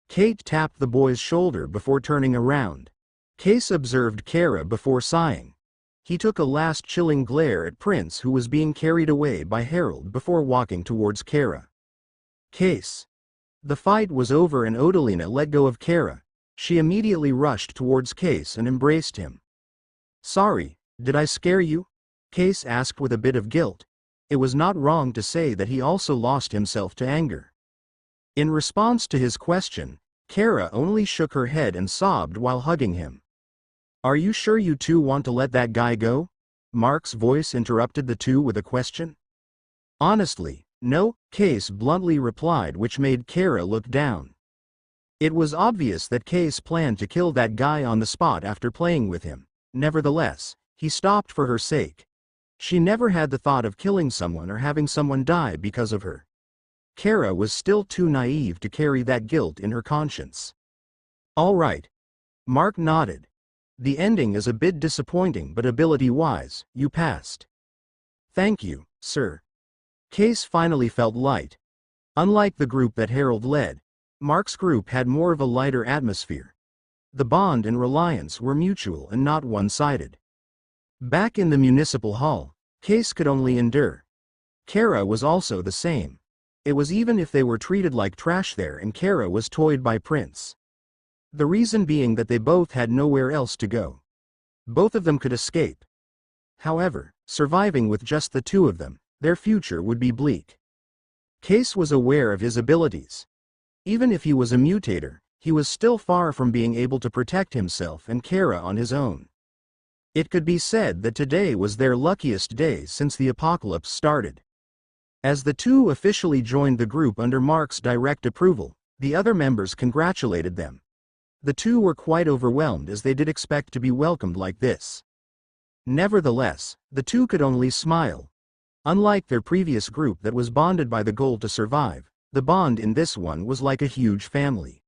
Kate tapped the boy's shoulder before turning around. Case observed Kara before sighing. He took a last chilling glare at Prince, who was being carried away by Harold, before walking towards Kara. Case. The fight was over and Odalina let go of Kara. She immediately rushed towards Case and embraced him. "Sorry, did I scare you?" Case asked with a bit of guilt. It was not wrong to say that he also lost himself to anger. In response to his question, Kara only shook her head and sobbed while hugging him. "Are you sure you two want to let that guy go?" Mark's voice interrupted the two with a question. "Honestly, no," Case bluntly replied, which made Kara look down. It was obvious that Case planned to kill that guy on the spot after playing with him. Nevertheless, he stopped for her sake. She never had the thought of killing someone or having someone die because of her. Kara was still too naive to carry that guilt in her conscience. "All right." Mark nodded. "The ending is a bit disappointing, but ability-wise, you passed." "Thank you, sir." Case finally felt light. Unlike the group that Harold led, Mark's group had more of a lighter atmosphere. The bond and reliance were mutual and not one-sided. Back in the municipal hall, Case could only endure. Kara was also the same. It was even if they were treated like trash there, and Kara was toyed by Prince. The reason being that they both had nowhere else to go. Both of them could escape. However, surviving with just the two of them, their future would be bleak. Case was aware of his abilities. Even if he was a mutator, he was still far from being able to protect himself and Kara on his own. It could be said that today was their luckiest day since the apocalypse started. As the two officially joined the group under Mark's direct approval, the other members congratulated them. The two were quite overwhelmed, as they did expect to be welcomed like this. Nevertheless, the two could only smile. Unlike their previous group that was bonded by the goal to survive, the bond in this one was like a huge family.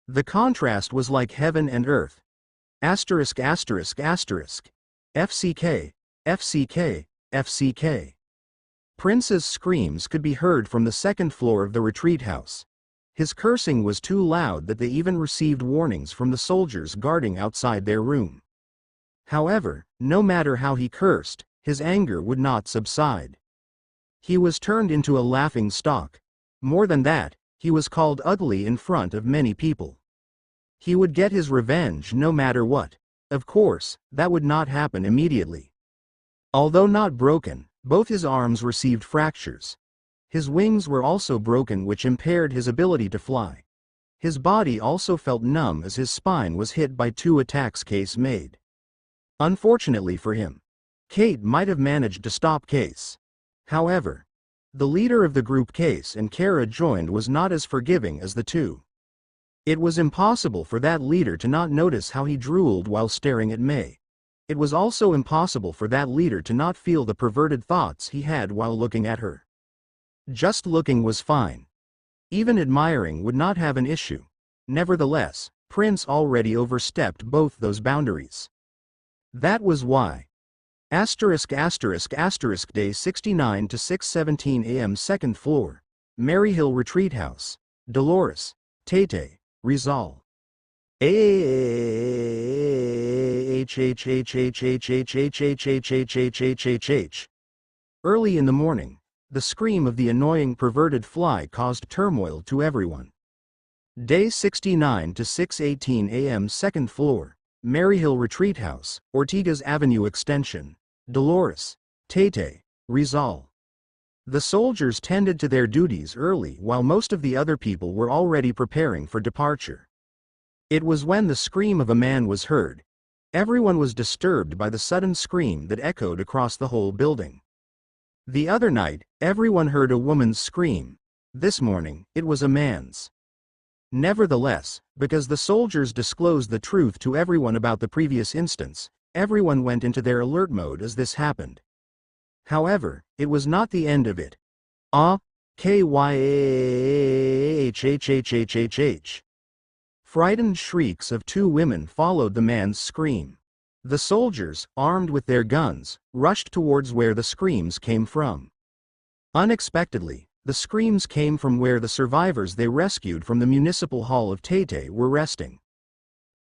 The contrast was like heaven and earth. Asterisk asterisk asterisk. FCK, FCK, FCK. Prince's screams could be heard from the second floor of the retreat house. His cursing was too loud that they even received warnings from the soldiers guarding outside their room. However, no matter how he cursed, his anger would not subside. He was turned into a laughing stock. More than that, he was called ugly in front of many people. He would get his revenge no matter what. Of course, that would not happen immediately. Although not broken, both his arms received fractures. His wings were also broken, which impaired his ability to fly. His body also felt numb as his spine was hit by 2 attacks Case made. Unfortunately for him, Kate might have managed to stop Case. However, the leader of the group Case and Kara joined was not as forgiving as the two. It was impossible for that leader to not notice how he drooled while staring at May. It was also impossible for that leader to not feel the perverted thoughts he had while looking at her. Just looking was fine. Even admiring would not have an issue. Nevertheless, Prince already overstepped both those boundaries. That was why. Asterisk asterisk asterisk day 69 to 6:17 a.m. second floor. Maryhill Retreat House. Dolores. Tate. Rizal. Early in the morning, the scream of the annoying perverted fly caused turmoil to everyone. Day 69 to 6:18 a.m. second floor. Maryhill Retreat House, Ortigas Avenue Extension. Dolores. Tate. Rizal. The soldiers tended to their duties early while most of the other people were already preparing for departure. It was when the scream of a man was heard. Everyone was disturbed by the sudden scream that echoed across the whole building. The other night, everyone heard a woman's scream. This morning, it was a man's. Nevertheless, because the soldiers disclosed the truth to everyone about the previous instance, everyone went into their alert mode as this happened. However, it was not the end of it. Kyhhhhhhh. Frightened shrieks of 2 women followed the man's scream. The soldiers, armed with their guns, rushed towards where the screams came from. Unexpectedly, the screams came from where the survivors they rescued from the municipal hall of Tate were resting.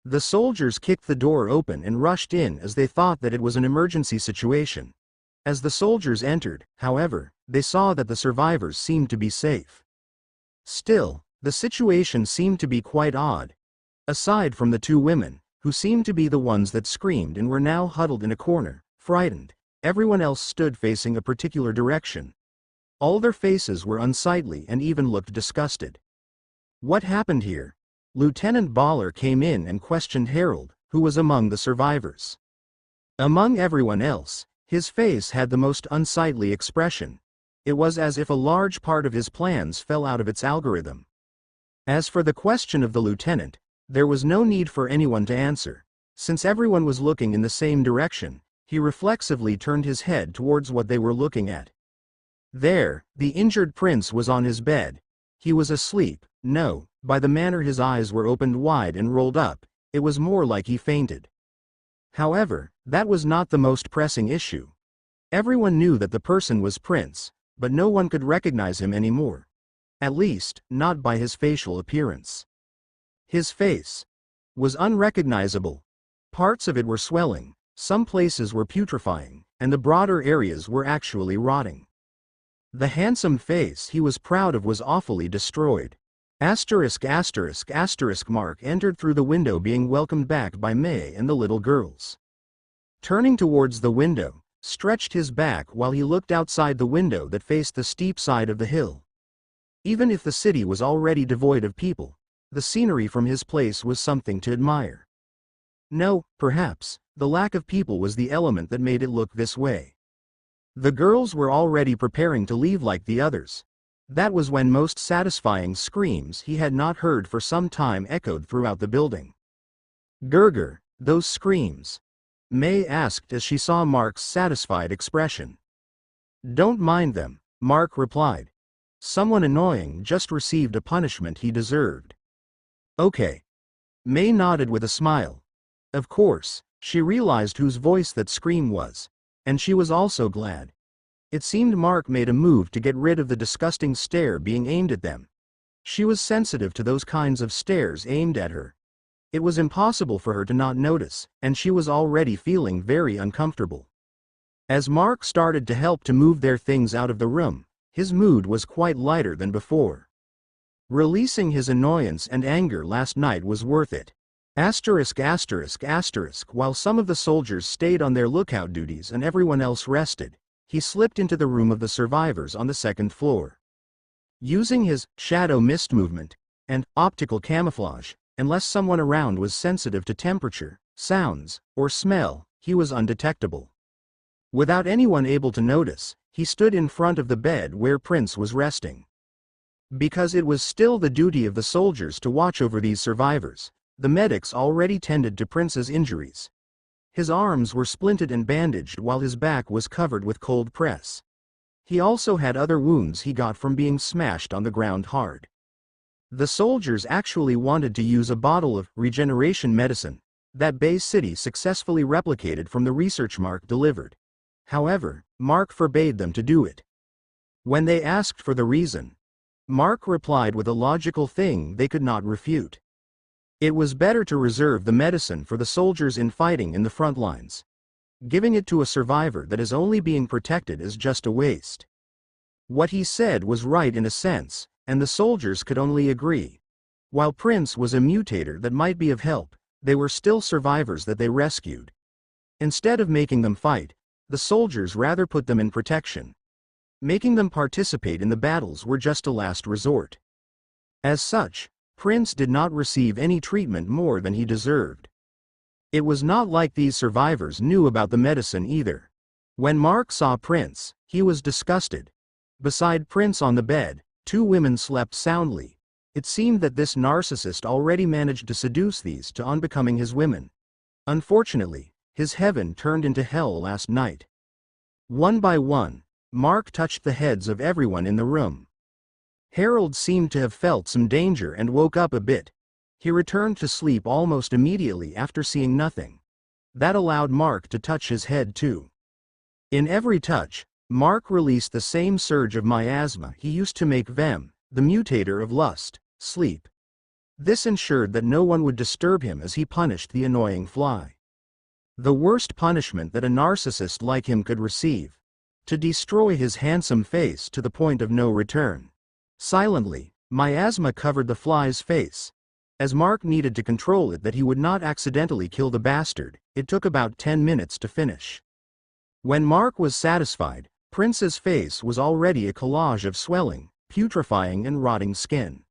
The soldiers kicked the door open and rushed in as they thought that it was an emergency situation. As the soldiers entered, however, they saw that the survivors seemed to be safe. Still, the situation seemed to be quite odd. Aside from the 2 women, who seemed to be the ones that screamed and were now huddled in a corner, frightened, everyone else stood facing a particular direction. All their faces were unsightly and even looked disgusted. What happened here? Lieutenant Baller came in and questioned Harold, who was among the survivors. Among everyone else, his face had the most unsightly expression. It was as if a large part of his plans fell out of its algorithm. As for the question of the lieutenant, there was no need for anyone to answer. Since everyone was looking in the same direction, he reflexively turned his head towards what they were looking at. There, the injured prince was on his bed. He was asleep. No, by the manner his eyes were opened wide and rolled up, it was more like he fainted. However, that was not the most pressing issue. Everyone knew that the person was Prince, but no one could recognize him anymore. At least, not by his facial appearance. His face was unrecognizable. Parts of it were swelling, some places were putrefying, and the broader areas were actually rotting. The handsome face he was proud of was awfully destroyed. Mark entered through the window being welcomed back by May and the little girls. Turning towards the window, stretched his back while he looked outside the window that faced the steep side of the hill. Even if the city was already devoid of people, the scenery from his place was something to admire. No, perhaps, the lack of people was the element that made it look this way. The girls were already preparing to leave like the others. That was when most satisfying screams he had not heard for some time echoed throughout the building. Gurgur, those screams? May asked as she saw Mark's satisfied expression. Don't mind them, Mark replied. Someone annoying just received a punishment he deserved. Okay. May nodded with a smile. Of course, she realized whose voice that scream was. And she was also glad. It seemed Mark made a move to get rid of the disgusting stare being aimed at them. She was sensitive to those kinds of stares aimed at her. It was impossible for her to not notice, and she was already feeling very uncomfortable. As Mark started to help to move their things out of the room, his mood was quite lighter than before. Releasing his annoyance and anger last night was worth it. While some of the soldiers stayed on their lookout duties and everyone else rested, he slipped into the room of the survivors on the second floor. Using his shadow mist movement and optical camouflage, unless someone around was sensitive to temperature, sounds, or smell, he was undetectable. Without anyone able to notice, he stood in front of the bed where Prince was resting. Because it was still the duty of the soldiers to watch over these survivors, the medics already tended to Prince's injuries. His arms were splinted and bandaged while his back was covered with cold press. He also had other wounds he got from being smashed on the ground hard. The soldiers actually wanted to use a bottle of regeneration medicine that Bay City successfully replicated from the research Mark delivered. However, Mark forbade them to do it. When they asked for the reason, Mark replied with a logical thing they could not refute. It was better to reserve the medicine for the soldiers in fighting in the front lines. Giving it to a survivor that is only being protected is just a waste. What he said was right in a sense, and the soldiers could only agree. While Prince was a mutator that might be of help, they were still survivors that they rescued. Instead of making them fight, the soldiers rather put them in protection. Making them participate in the battles were just a last resort. As such, Prince did not receive any treatment more than he deserved. It was not like these survivors knew about the medicine either. When Mark saw Prince, he was disgusted. Beside Prince on the bed, two women slept soundly. It seemed that this narcissist already managed to seduce these to unbecoming his women. Unfortunately, his heaven turned into hell last night. One by one, Mark touched the heads of everyone in the room. Harold seemed to have felt some danger and woke up a bit. He returned to sleep almost immediately after seeing nothing. That allowed Mark to touch his head too. In every touch, Mark released the same surge of miasma he used to make Vem, the mutator of lust, sleep. This ensured that no one would disturb him as he punished the annoying fly. The worst punishment that a narcissist like him could receive. To destroy his handsome face to the point of no return. Silently, miasma covered the fly's face. As Mark needed to control it that he would not accidentally kill the bastard, it took about 10 minutes to finish. When Mark was satisfied, Prince's face was already a collage of swelling, putrefying and rotting skin.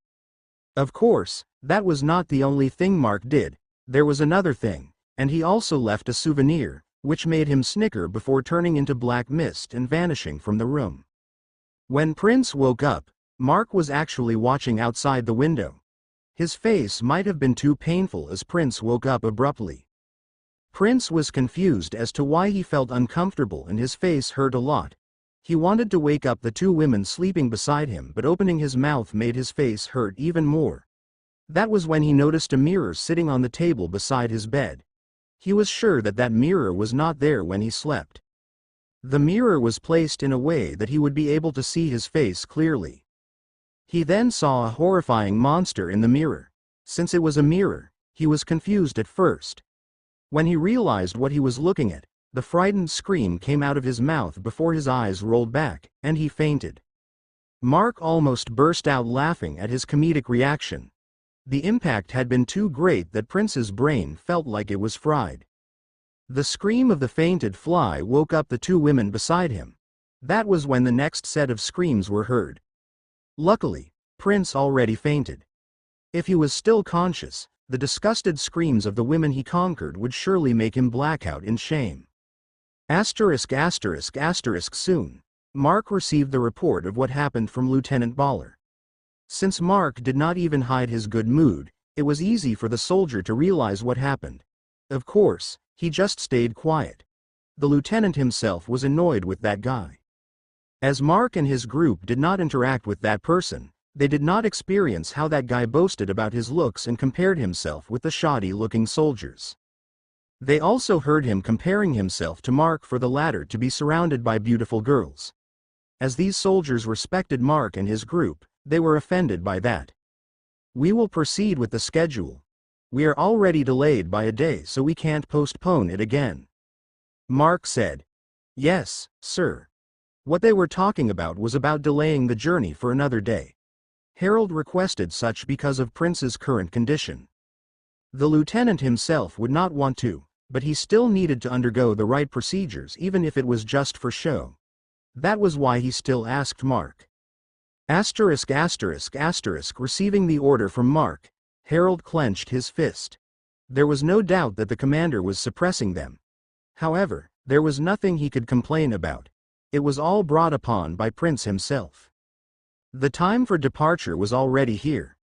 Of course, that was not the only thing Mark did. There was another thing, and he also left a souvenir, which made him snicker before turning into black mist and vanishing from the room. When Prince woke up, Mark was actually watching outside the window. His face might have been too painful as Prince woke up abruptly. Prince was confused as to why he felt uncomfortable and his face hurt a lot. He wanted to wake up the two women sleeping beside him, but opening his mouth made his face hurt even more. That was when he noticed a mirror sitting on the table beside his bed. He was sure that that mirror was not there when he slept. The mirror was placed in a way that he would be able to see his face clearly. He then saw a horrifying monster in the mirror. Since it was a mirror, he was confused at first. When he realized what he was looking at, the frightened scream came out of his mouth before his eyes rolled back, and he fainted. Mark almost burst out laughing at his comedic reaction. The impact had been too great that Prince's brain felt like it was fried. The scream of the fainted fly woke up the two women beside him. That was when the next set of screams were heard. Luckily, Prince already fainted. If he was still conscious, the disgusted screams of the women he conquered would surely make him black out in shame. Soon, Mark received the report of what happened from Lieutenant Baller. Since Mark did not even hide his good mood, it was easy for the soldier to realize what happened. Of course, he just stayed quiet. The lieutenant himself was annoyed with that guy. As Mark and his group did not interact with that person, they did not experience how that guy boasted about his looks and compared himself with the shoddy-looking soldiers. They also heard him comparing himself to Mark for the latter to be surrounded by beautiful girls. As these soldiers respected Mark and his group, they were offended by that. "We will proceed with the schedule. We are already delayed by a day, so we can't postpone it again," Mark said. "Yes, sir." What they were talking about was about delaying the journey for another day. Harold requested such because of Prince's current condition. The lieutenant himself would not want to, but he still needed to undergo the right procedures even if it was just for show. That was why he still asked Mark. Receiving the order from Mark, Harold clenched his fist. There was no doubt that the commander was suppressing them. However, there was nothing he could complain about. It was all brought upon by Prince himself. The time for departure was already here.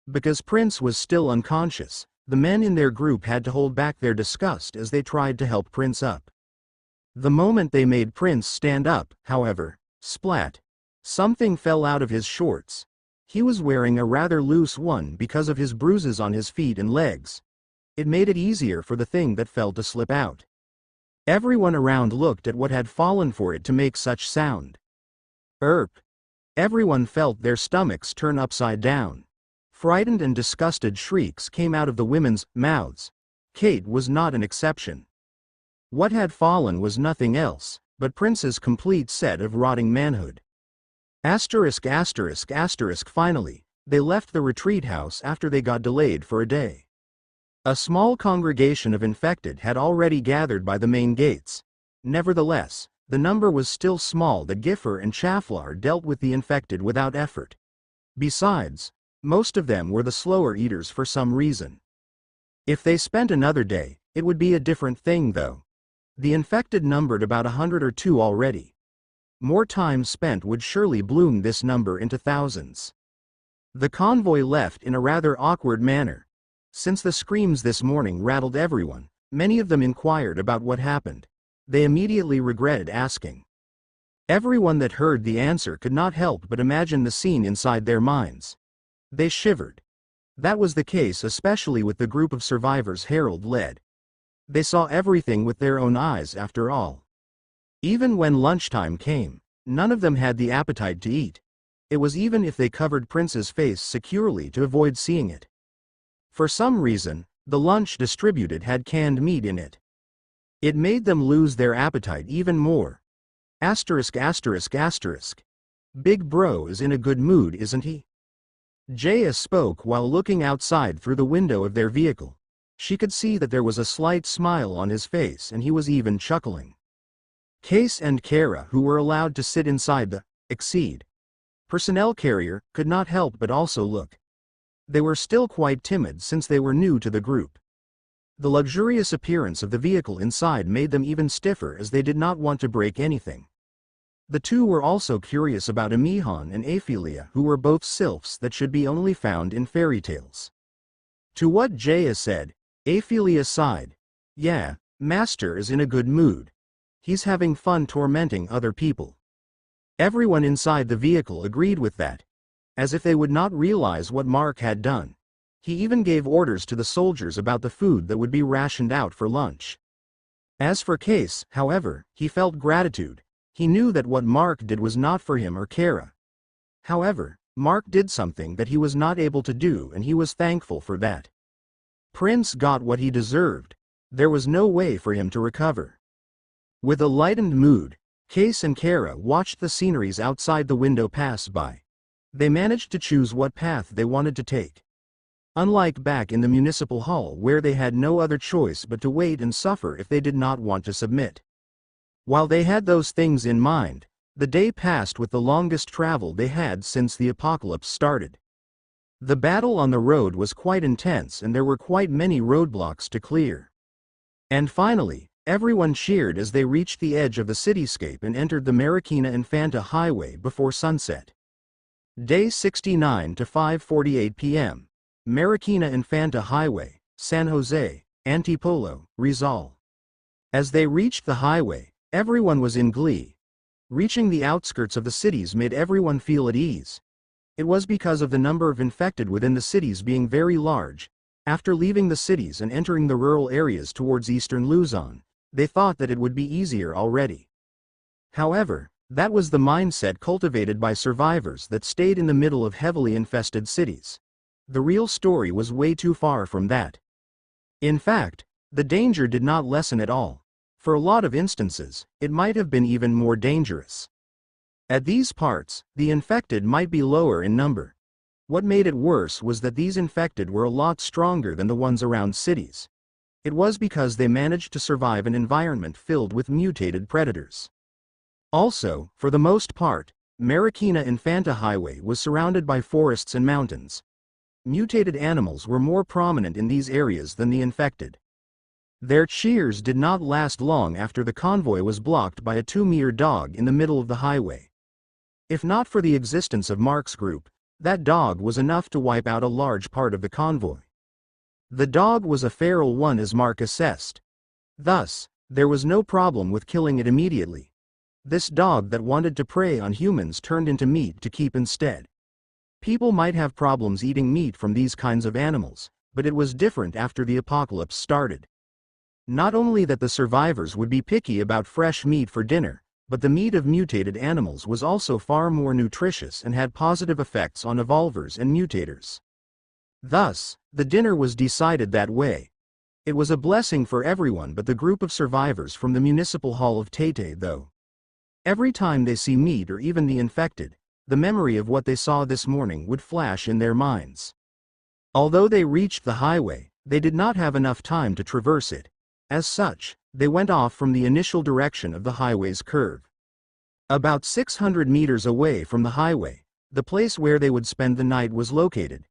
Because Prince was still unconscious, the men in their group had to hold back their disgust as they tried to help Prince up. The moment they made Prince stand up, however, splat! Something fell out of his shorts. He was wearing a rather loose one because of his bruises on his feet and legs. It made it easier for the thing that fell to slip out. Everyone around looked at what had fallen for it to make such sound. Erp! Everyone felt their stomachs turn upside down. Frightened and disgusted shrieks came out of the women's mouths. Kate was not an exception. What had fallen was nothing else but Prince's complete set of rotting manhood. Finally, they left the retreat house after they got delayed for a day. A small congregation of infected had already gathered by the main gates. Nevertheless, the number was still small that Giffer and Chafflar dealt with the infected without effort. Besides, most of them were the slower eaters for some reason. If they spent another day, it would be a different thing though. The infected numbered about 100 or 2 already. More time spent would surely bloom this number into thousands. The convoy left in a rather awkward manner. Since the screams this morning rattled everyone, many of them inquired about what happened. They immediately regretted asking. Everyone that heard the answer could not help but imagine the scene inside their minds. They shivered. That was the case especially with the group of survivors Harold led. They saw everything with their own eyes after all. Even when lunchtime came, none of them had the appetite to eat. It was even if they covered Prince's face securely to avoid seeing it. For some reason, the lunch distributed had canned meat in it. It made them lose their appetite even more. Big Bro is in a good mood, isn't he? Jaya spoke while looking outside through the window of their vehicle. She could see that there was a slight smile on his face and he was even chuckling. Case and Kara, who were allowed to sit inside the Exceed personnel carrier, could not help but also look. They were still quite timid since they were new to the group. The luxurious appearance of the vehicle inside made them even stiffer as they did not want to break anything. The two were also curious about Amihan and Aphelia, who were both sylphs that should be only found in fairy tales. To what Jaya said, Aphelia sighed. "Yeah, Master is in a good mood. He's having fun tormenting other people." Everyone inside the vehicle agreed with that. As if they would not realize what Mark had done. He even gave orders to the soldiers about the food that would be rationed out for lunch. As for Case, however, he felt gratitude. He knew that what Mark did was not for him or Kara. However, Mark did something that he was not able to do and he was thankful for that. Prince got what he deserved. There was no way for him to recover. With a lightened mood, Case and Kara watched the sceneries outside the window pass by. They managed to choose what path they wanted to take. Unlike back in the municipal hall where they had no other choice but to wait and suffer if they did not want to submit. While they had those things in mind, the day passed with the longest travel they had since the apocalypse started. The battle on the road was quite intense and there were quite many roadblocks to clear. And finally, everyone cheered as they reached the edge of the cityscape and entered the Marikina Infanta Highway before sunset. Day 69 to 5:48 p.m. Marikina Infanta Highway, San Jose, Antipolo, Rizal. As they reached the highway, everyone was in glee. Reaching the outskirts of the cities made everyone feel at ease. It was because of the number of infected within the cities being very large. After leaving the cities and entering the rural areas towards eastern Luzon, they thought that it would be easier already. However, that was the mindset cultivated by survivors that stayed in the middle of heavily infested cities. The real story was way too far from that. In fact, the danger did not lessen at all. For a lot of instances, it might have been even more dangerous. At these parts, the infected might be lower in number. What made it worse was that these infected were a lot stronger than the ones around cities. It was because they managed to survive an environment filled with mutated predators. Also, for the most part, Marikina Infanta Highway was surrounded by forests and mountains. Mutated animals were more prominent in these areas than the infected. Their cheers did not last long after the convoy was blocked by a 2-meter dog in the middle of the highway. If not for the existence of Mark's group, that dog was enough to wipe out a large part of the convoy. The dog was a feral one as Mark assessed. Thus, there was no problem with killing it immediately. This dog that wanted to prey on humans turned into meat to keep instead. People might have problems eating meat from these kinds of animals, but it was different after the apocalypse started. Not only that the survivors would be picky about fresh meat for dinner, but the meat of mutated animals was also far more nutritious and had positive effects on evolvers and mutators. Thus, the dinner was decided that way. It was a blessing for everyone but the group of survivors from the municipal hall of Taytay though. Every time they see meat or even the infected, the memory of what they saw this morning would flash in their minds. Although they reached the highway, they did not have enough time to traverse it. As such, they went off from the initial direction of the highway's curve. About 600 meters away from the highway, the place where they would spend the night was located.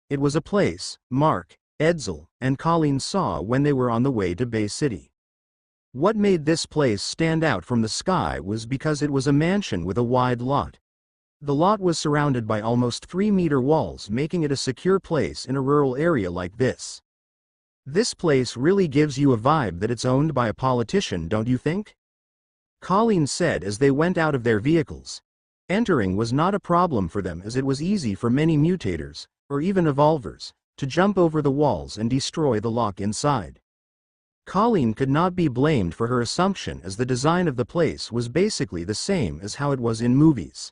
It was a place Mark, Edsel, and Colleen saw when they were on the way to Bay City. What made this place stand out from the sky was because it was a mansion with a wide lot. The lot was surrounded by almost 3-meter walls, making it a secure place in a rural area like this. This place really gives you a vibe that it's owned by a politician, don't you think? Colleen said as they went out of their vehicles. Entering was not a problem for them as it was easy for many mutators, or even evolvers, to jump over the walls and destroy the lock inside. Colleen could not be blamed for her assumption as the design of the place was basically the same as how it was in movies.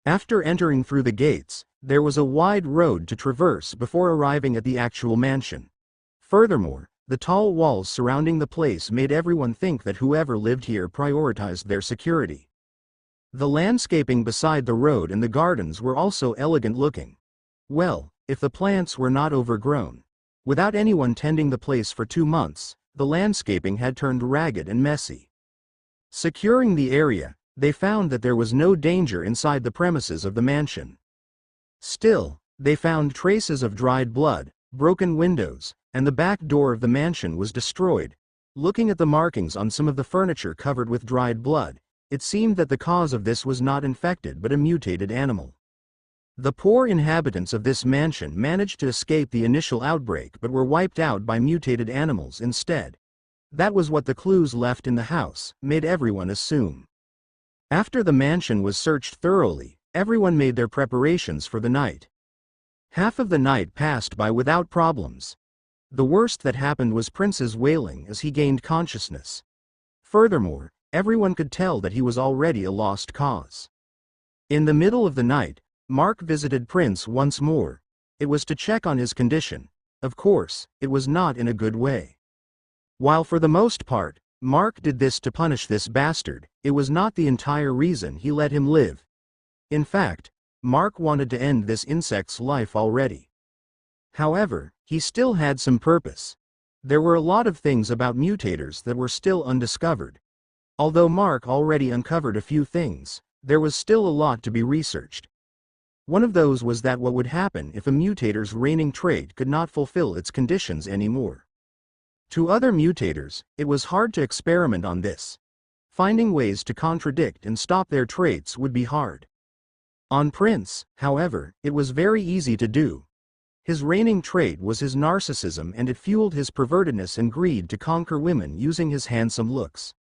After entering through the gates, there was a wide road to traverse before arriving at the actual mansion. Furthermore, the tall walls surrounding the place made everyone think that whoever lived here prioritized their security. The landscaping beside the road and the gardens were also elegant looking. Well, if the plants were not overgrown. Without anyone tending the place for 2 months, the landscaping had turned ragged and messy. Securing the area, they found that there was no danger inside the premises of the mansion. Still, they found traces of dried blood, broken windows, and the back door of the mansion was destroyed. Looking at the markings on some of the furniture covered with dried blood, it seemed that the cause of this was not infected but a mutated animal. The poor inhabitants of this mansion managed to escape the initial outbreak but were wiped out by mutated animals instead. That was what the clues left in the house made everyone assume. After the mansion was searched thoroughly, everyone made their preparations for the night. Half of the night passed by without problems. The worst that happened was Prince's wailing as he gained consciousness. Furthermore, everyone could tell that he was already a lost cause. In the middle of the night, Mark visited Prince once more. It was to check on his condition. Of course, it was not in a good way. While for the most part, Mark did this to punish this bastard, it was not the entire reason he let him live. In fact, Mark wanted to end this insect's life already. However, he still had some purpose. There were a lot of things about mutators that were still undiscovered. Although Mark already uncovered a few things, there was still a lot to be researched. One of those was that what would happen if a mutator's reigning trait could not fulfill its conditions anymore. To other mutators, it was hard to experiment on this. Finding ways to contradict and stop their traits would be hard. On Prince, however, it was very easy to do. His reigning trait was his narcissism and it fueled his pervertedness and greed to conquer women using his handsome looks.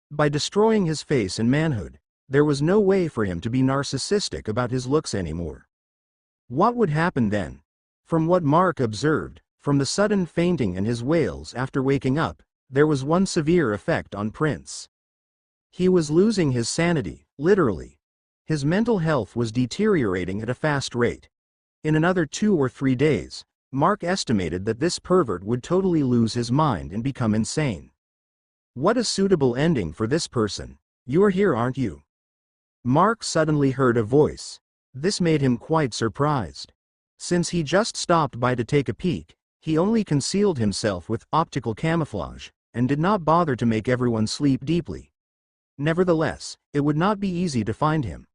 By destroying his face and manhood, There was no way for him to be narcissistic about his looks anymore. What would happen then? From what Mark observed, from the sudden fainting and his wails after waking up, there was one severe effect on Prince. He was losing his sanity, literally. His mental health was deteriorating at a fast rate. In another 2 or 3 days, Mark estimated that this pervert would totally lose his mind and become insane. What a suitable ending for this person. You are here, aren't you? Mark suddenly heard a voice. This made him quite surprised. Since he just stopped by to take a peek, he only concealed himself with optical camouflage, and did not bother to make everyone sleep deeply. Nevertheless, it would not be easy to find him.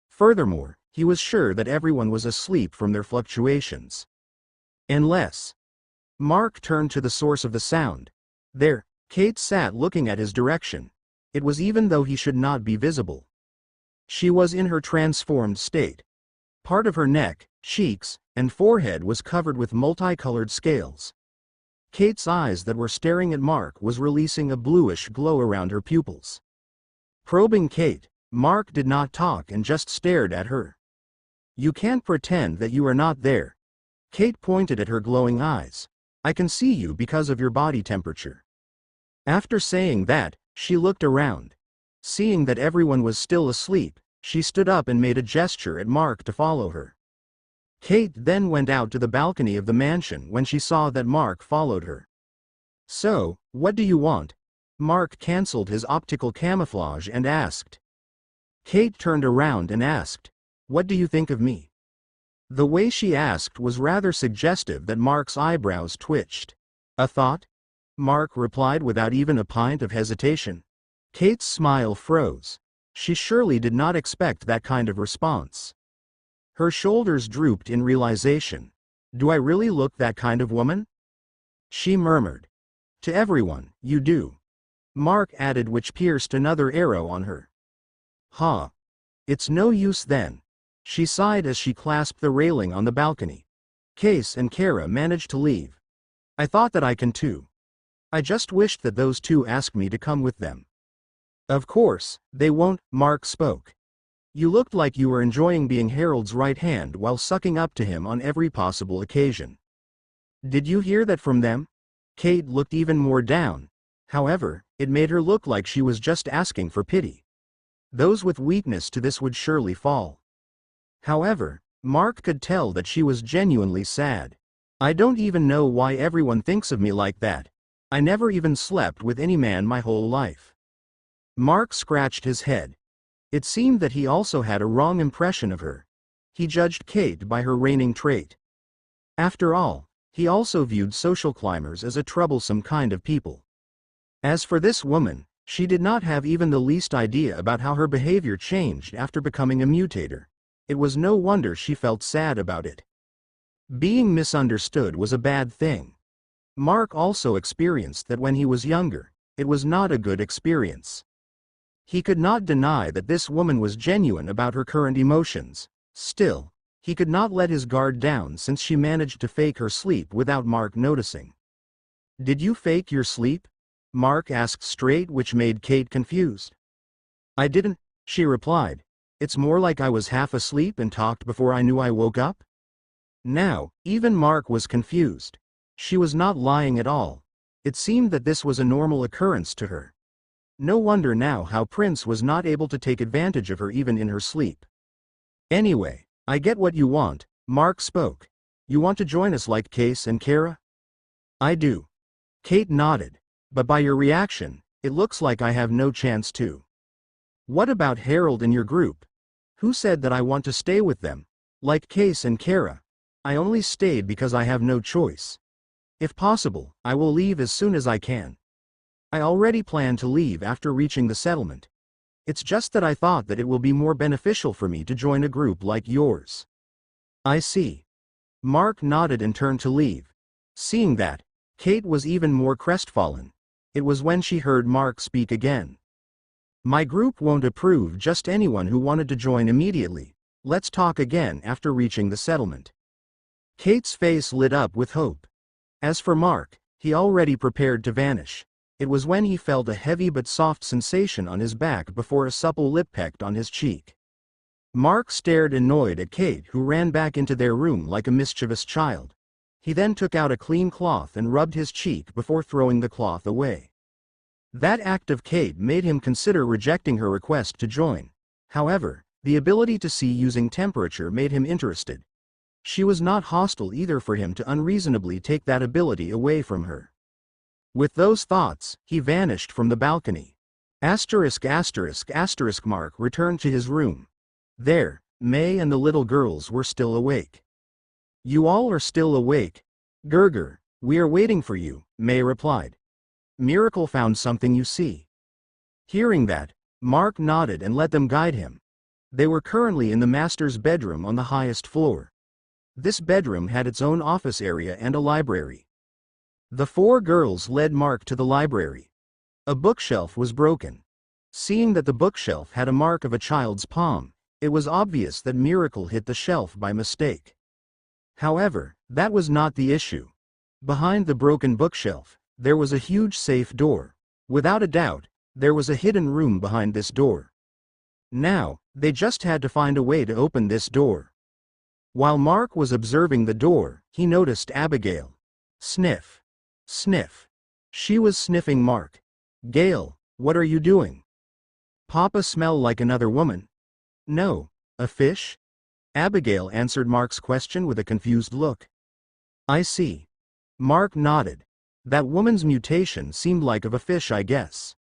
Furthermore, he was sure that everyone was asleep from their fluctuations. Unless. Mark turned to the source of the sound. There, Kate sat looking at his direction. It was even though he should not be visible. She was in her transformed state. Part of her neck, cheeks, and forehead was covered with multicolored scales. Kate's eyes that were staring at Mark was releasing a bluish glow around her pupils. Probing Kate, Mark did not talk and just stared at her. You can't pretend that you are not there. Kate pointed at her glowing eyes. I can see you because of your body temperature. After saying that, she looked around. Seeing that everyone was still asleep, she stood up and made a gesture at Mark to follow her. Kate then went out to the balcony of the mansion when she saw that Mark followed her. So, what do you want? Mark cancelled his optical camouflage and asked. Kate turned around and asked, what do you think of me? The way she asked was rather suggestive that Mark's eyebrows twitched. A thought? Mark replied without even a pint of hesitation. Kate's smile froze. She surely did not expect that kind of response. Her shoulders drooped in realization. Do I really look that kind of woman? She murmured. To everyone, you do. Mark added, which pierced another arrow on her. Huh. It's no use then. She sighed as she clasped the railing on the balcony. Case and Kara managed to leave. I thought that I can too. I just wished that those two asked me to come with them. Of course, they won't, Mark spoke. You looked like you were enjoying being Harold's right hand while sucking up to him on every possible occasion. Did you hear that from them? Kate looked even more down. However, it made her look like she was just asking for pity. Those with weakness to this would surely fall. However, Mark could tell that she was genuinely sad. I don't even know why everyone thinks of me like that. I never even slept with any man my whole life. Mark scratched his head. It seemed that he also had a wrong impression of her. He judged Kate by her reigning trait. After all, he also viewed social climbers as a troublesome kind of people. As for this woman, she did not have even the least idea about how her behavior changed after becoming a mutator. It was no wonder she felt sad about it. Being misunderstood was a bad thing. Mark also experienced that when he was younger. It was not a good experience. He could not deny that this woman was genuine about her current emotions. Still, he could not let his guard down since she managed to fake her sleep without Mark noticing. Did you fake your sleep? Mark asked straight, which made Kate confused. I didn't, she replied. It's more like I was half asleep and talked before I knew I woke up. Now, even Mark was confused. She was not lying at all. It seemed that this was a normal occurrence to her. No wonder now how Prince was not able to take advantage of her even in her sleep. Anyway, I get what you want, Mark spoke. You want to join us like Case and Kara? I do. Kate nodded. But by your reaction, it looks like I have no chance to. What about Harold in your group? Who said that I want to stay with them? Like Case and Kara. I only stayed because I have no choice. If possible, I will leave as soon as I can. I already plan to leave after reaching the settlement. It's just that I thought that it will be more beneficial for me to join a group like yours. I see. Mark nodded and turned to leave. Seeing that, Kate was even more crestfallen. It was when she heard Mark speak again. My group won't approve just anyone who wanted to join immediately. Let's talk again after reaching the settlement. Kate's face lit up with hope. As for Mark, he already prepared to vanish. It was when he felt a heavy but soft sensation on his back before a supple lip pecked on his cheek. Mark stared annoyed at Kate, who ran back into their room like a mischievous child. He then took out a clean cloth and rubbed his cheek before throwing the cloth away. That act of Kate made him consider rejecting her request to join. However, the ability to see using temperature made him interested. She was not hostile either for him to unreasonably take that ability away from her. With those thoughts, he vanished from the balcony. Mark returned to his room. There, May and the little girls were still awake. You all are still awake? Gerger, we are waiting for you, May replied. Miracle found something, you see. Hearing that, Mark nodded and let them guide him. They were currently in the master's bedroom on the highest floor. This bedroom had its own office area and a library. The four girls led Mark to the library. A bookshelf was broken. Seeing that the bookshelf had a mark of a child's palm, it was obvious that Miracle hit the shelf by mistake. However, that was not the issue. Behind the broken bookshelf, there was a huge safe door. Without a doubt, there was a hidden room behind this door. Now, they just had to find a way to open this door. While Mark was observing the door, he noticed Abigail. Sniff. Sniff. She was sniffing Mark. Gail, what are you doing? Papa smell like another woman? No, a fish? Abigail answered Mark's question with a confused look. I see. Mark nodded. That woman's mutation seemed like of a fish, I guess.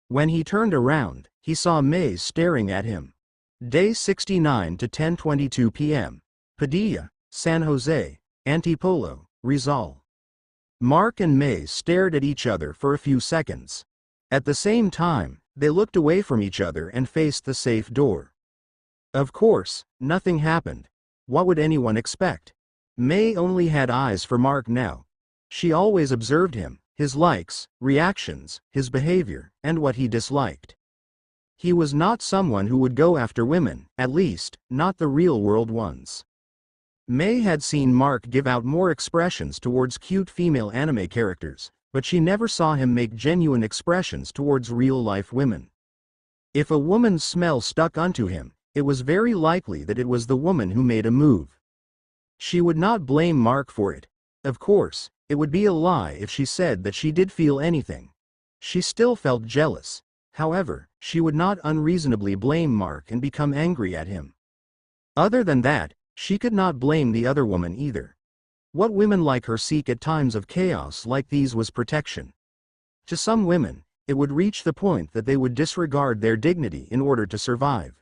When he turned around, he saw May staring at him. Day 69 to 10:22 p.m. Padilla, San Jose, Antipolo, Rizal. Mark and May stared at each other for a few seconds. At the same time, they looked away from each other and faced the safe door. Of course, nothing happened. What would anyone expect? May only had eyes for Mark now. She always observed him, his likes, reactions, his behavior, and what he disliked. He was not someone who would go after women, at least, not the real-world ones. May had seen Mark give out more expressions towards cute female anime characters, but she never saw him make genuine expressions towards real-life women. If a woman's smell stuck onto him, it was very likely that it was the woman who made a move. She would not blame Mark for it. Of course, it would be a lie if she said that she did feel anything. She still felt jealous. However, she would not unreasonably blame Mark and become angry at him. Other than that, she could not blame the other woman either. What women like her seek at times of chaos like these was protection. To some women, it would reach the point that they would disregard their dignity in order to survive.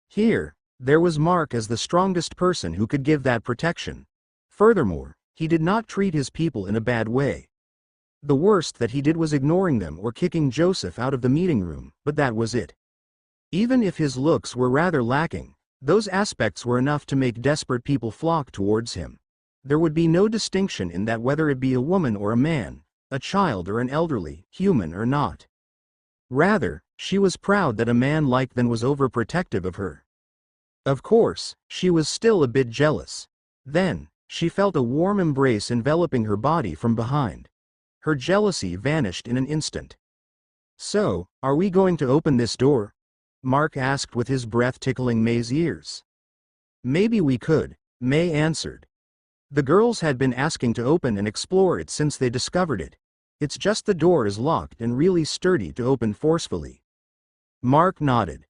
Here, there was Mark as the strongest person who could give that protection. Furthermore, he did not treat his people in a bad way. The worst that he did was ignoring them or kicking Joseph out of the meeting room, but that was it. Even if his looks were rather lacking, those aspects were enough to make desperate people flock towards him. There would be no distinction in that whether it be a woman or a man, a child or an elderly, human or not. Rather, she was proud that a man like them was overprotective of her. Of course, she was still a bit jealous. Then, she felt a warm embrace enveloping her body from behind. Her jealousy vanished in an instant. So, are we going to open this door? Mark asked with his breath tickling May's ears. Maybe we could, May answered. The girls had been asking to open and explore it since they discovered it. It's just the door is locked and really sturdy to open forcefully. Mark nodded.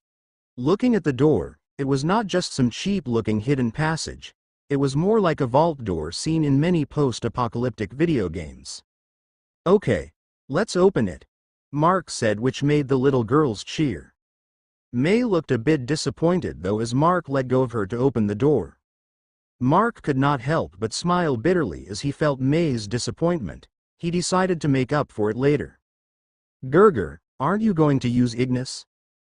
Looking at the door, it was not just some cheap-looking hidden passage. It was more like a vault door seen in many post-apocalyptic video games. Okay, let's open it, Mark said, which made the little girls cheer. May looked a bit disappointed though as Mark let go of her to open the door. Mark could not help but smile bitterly as he felt May's disappointment. He decided to make up for it later. Gerger, aren't you going to use Ignis?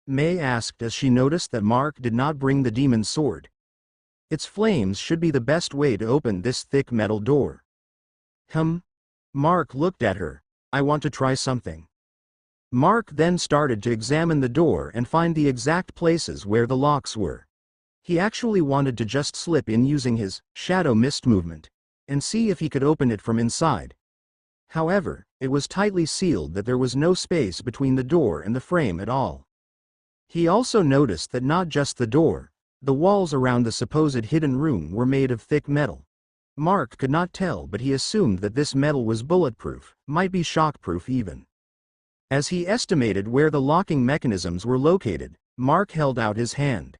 May asked as she noticed that Mark did not bring the demon's sword. Its flames should be the best way to open this thick metal door. Mark looked at her. I want to try something. Mark then started to examine the door and find the exact places where the locks were. He actually wanted to just slip in using his shadow mist movement and see if he could open it from inside. However, it was tightly sealed that there was no space between the door and the frame at all. He also noticed that not just the door, the walls around the supposed hidden room were made of thick metal. Mark could not tell, but he assumed that this metal was bulletproof, might be shockproof even. As he estimated where the locking mechanisms were located, Mark held out his hand.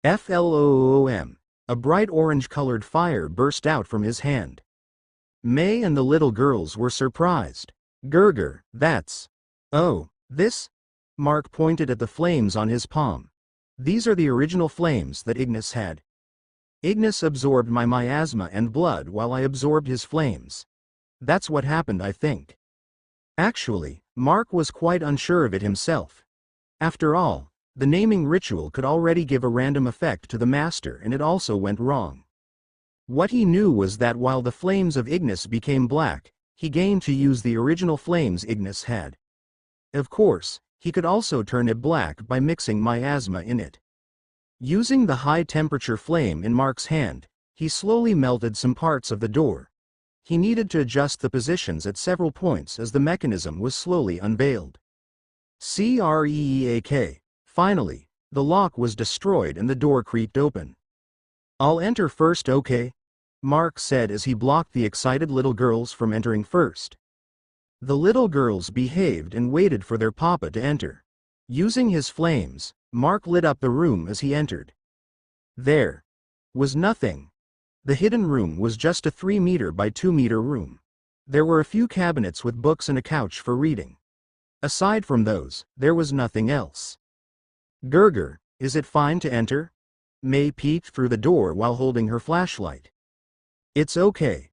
Floom! A bright orange-colored fire burst out from his hand. May and the little girls were surprised. Gurgur, that's... Oh, this? Mark pointed at the flames on his palm. These are the original flames that Ignis had. Ignis absorbed my miasma and blood while I absorbed his flames. That's what happened, I think. Actually, Mark was quite unsure of it himself. After all, the naming ritual could already give a random effect to the master, and it also went wrong. What he knew was that while the flames of Ignis became black, he gained to use the original flames Ignis had. Of course, he could also turn it black by mixing miasma in it. Using the high-temperature flame in Mark's hand, he slowly melted some parts of the door. He needed to adjust the positions at several points as the mechanism was slowly unveiled. Creak. Finally, the lock was destroyed and the door creaked open. I'll enter first, okay? Mark said as he blocked the excited little girls from entering first. The little girls behaved and waited for their papa to enter. Using his flames, Mark lit up the room as he entered. There was nothing. The hidden room was just a 3-meter by 2-meter room. There were a few cabinets with books and a couch for reading. Aside from those, there was nothing else. Gurgur, is it fine to enter? May peeked through the door while holding her flashlight. It's okay.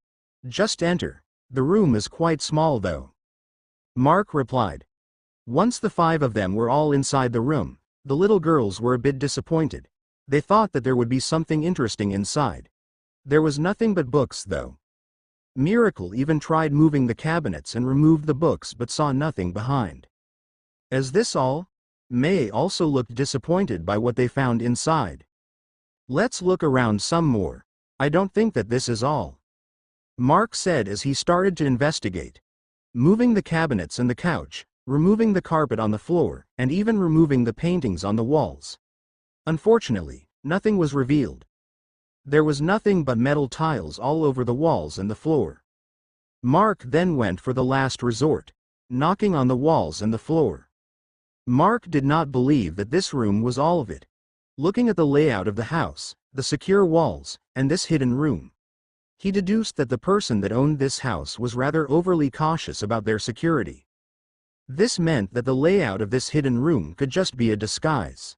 Just enter. The room is quite small though. Mark replied. Once the 5 of them were all inside the room, the little girls were a bit disappointed. They thought that there would be something interesting inside. There was nothing but books though. Miracle even tried moving the cabinets and removed the books but saw nothing behind. Is this all? May also looked disappointed by what they found inside. Let's look around some more. I don't think that this is all. Mark said as he started to investigate. Moving the cabinets and the couch, removing the carpet on the floor, and even removing the paintings on the walls. Unfortunately, nothing was revealed. There was nothing but metal tiles all over the walls and the floor. Mark then went for the last resort, knocking on the walls and the floor. Mark did not believe that this room was all of it. Looking at the layout of the house, the secure walls, and this hidden room, he deduced that the person that owned this house was rather overly cautious about their security. This meant that the layout of this hidden room could just be a disguise.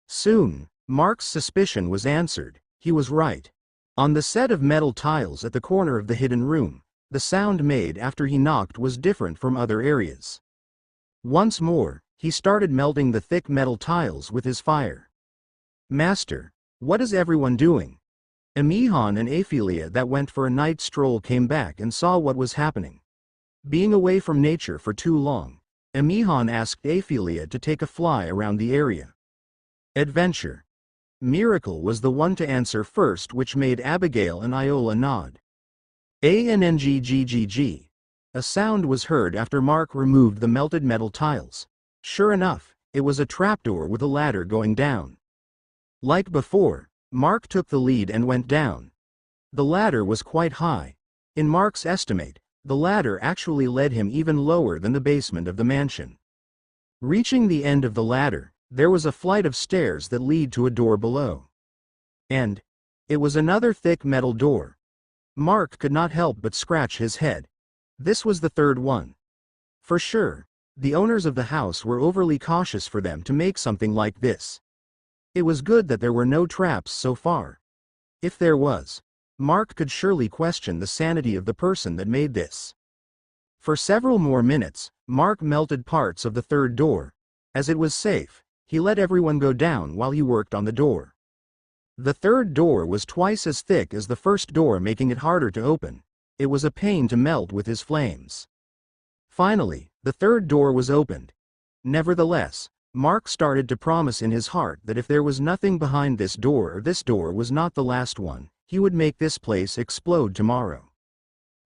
Soon, Mark's suspicion was answered. He was right. On the set of metal tiles at the corner of the hidden room, the sound made after he knocked was different from other areas. Once more, he started melting the thick metal tiles with his fire. Master, what is everyone doing? Amihan and Aphelia that went for a night stroll came back and saw what was happening. Being away from nature for too long, Amihan asked Aphelia to take a fly around the area. Adventure. Miracle was the one to answer first, which made Abigail and Iola nod. Anngggg. A sound was heard after Mark removed the melted metal tiles. Sure enough, it was a trapdoor with a ladder going down. Like before, Mark took the lead and went down. The ladder was quite high. In Mark's estimate, the ladder actually led him even lower than the basement of the mansion. Reaching the end of the ladder, there was a flight of stairs that lead to a door below. And it was another thick metal door. Mark could not help but scratch his head. This was the third one. For sure, the owners of the house were overly cautious for them to make something like this. It was good that there were no traps so far. If there was, Mark could surely question the sanity of the person that made this. For several more minutes, Mark melted parts of the third door. As it was safe, he let everyone go down while he worked on the door. The third door was twice as thick as the first door, making it harder to open. It was a pain to melt with his flames. Finally, the third door was opened. Nevertheless, Mark started to promise in his heart that if there was nothing behind this door, or this door was not the last one, he would make this place explode tomorrow.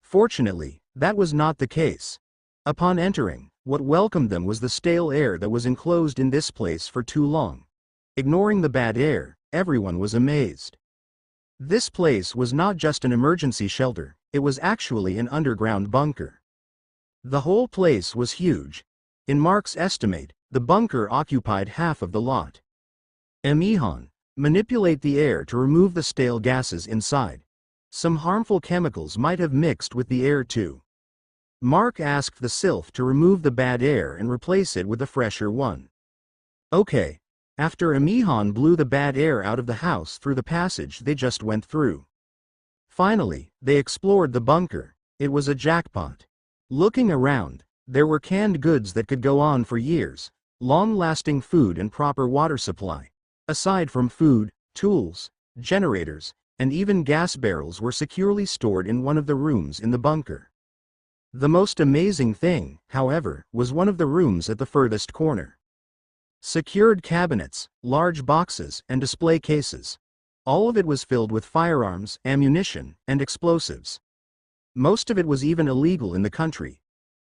Fortunately, That was not the case. Upon entering, what welcomed them was the stale air that was enclosed in this place for too long. Ignoring the bad air, everyone was amazed. This place was not just an emergency shelter, it was actually an underground bunker. The whole place was huge. In Mark's estimate, the bunker occupied half of the lot. Emihan, manipulate the air to remove the stale gases inside. Some harmful chemicals might have mixed with the air too. Mark asked the sylph to remove the bad air and replace it with a fresher one. Okay. After Emihan blew the bad air out of the house through the passage they just went through. Finally, they explored the bunker. It was a jackpot. Looking around, there were canned goods that could go on for years, long-lasting food and proper water supply. Aside from food, tools, generators, and even gas barrels were securely stored in one of the rooms in the bunker. The most amazing thing, however, was one of the rooms at the furthest corner. Secured cabinets, large boxes, and display cases. All of it was filled with firearms, ammunition, and explosives. Most of it was even illegal in the country.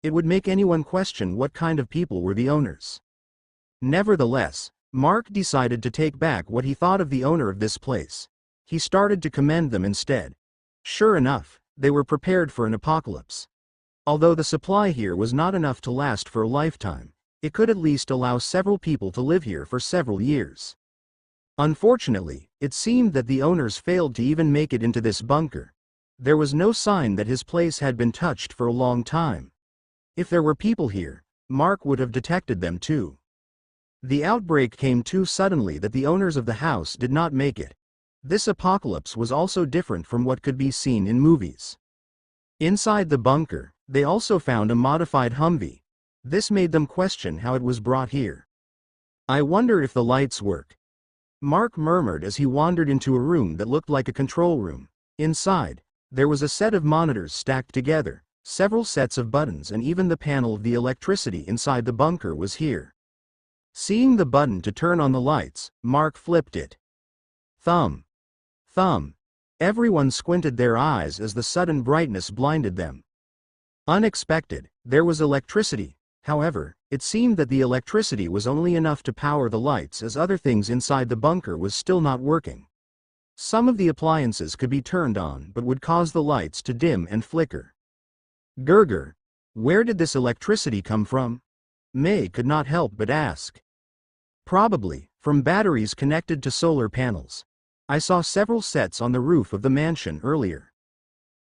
It would make anyone question what kind of people were the owners. Nevertheless, Mark decided to take back what he thought of the owner of this place. He started to commend them instead. Sure enough, they were prepared for an apocalypse. Although the supply here was not enough to last for a lifetime, it could at least allow several people to live here for several years. Unfortunately, it seemed that the owners failed to even make it into this bunker. There was no sign that his place had been touched for a long time. If there were people here, Mark would have detected them too. The outbreak came too suddenly that the owners of the house did not make it. This apocalypse was also different from what could be seen in movies. Inside the bunker, they also found a modified Humvee. This made them question how it was brought here. I wonder if the lights work. Mark murmured as he wandered into a room that looked like a control room. Inside, there was a set of monitors stacked together, several sets of buttons, and even the panel of the electricity inside the bunker was here. Seeing the button to turn on the lights, Mark flipped it. Thumb. Thumb. Everyone squinted their eyes as the sudden brightness blinded them. Unexpected, there was electricity. However, it seemed that the electricity was only enough to power the lights as other things inside the bunker was still not working. Some of the appliances could be turned on but would cause the lights to dim and flicker. Gurgur, where did this electricity come from? May could not help but ask. Probably, from batteries connected to solar panels. I saw several sets on the roof of the mansion earlier.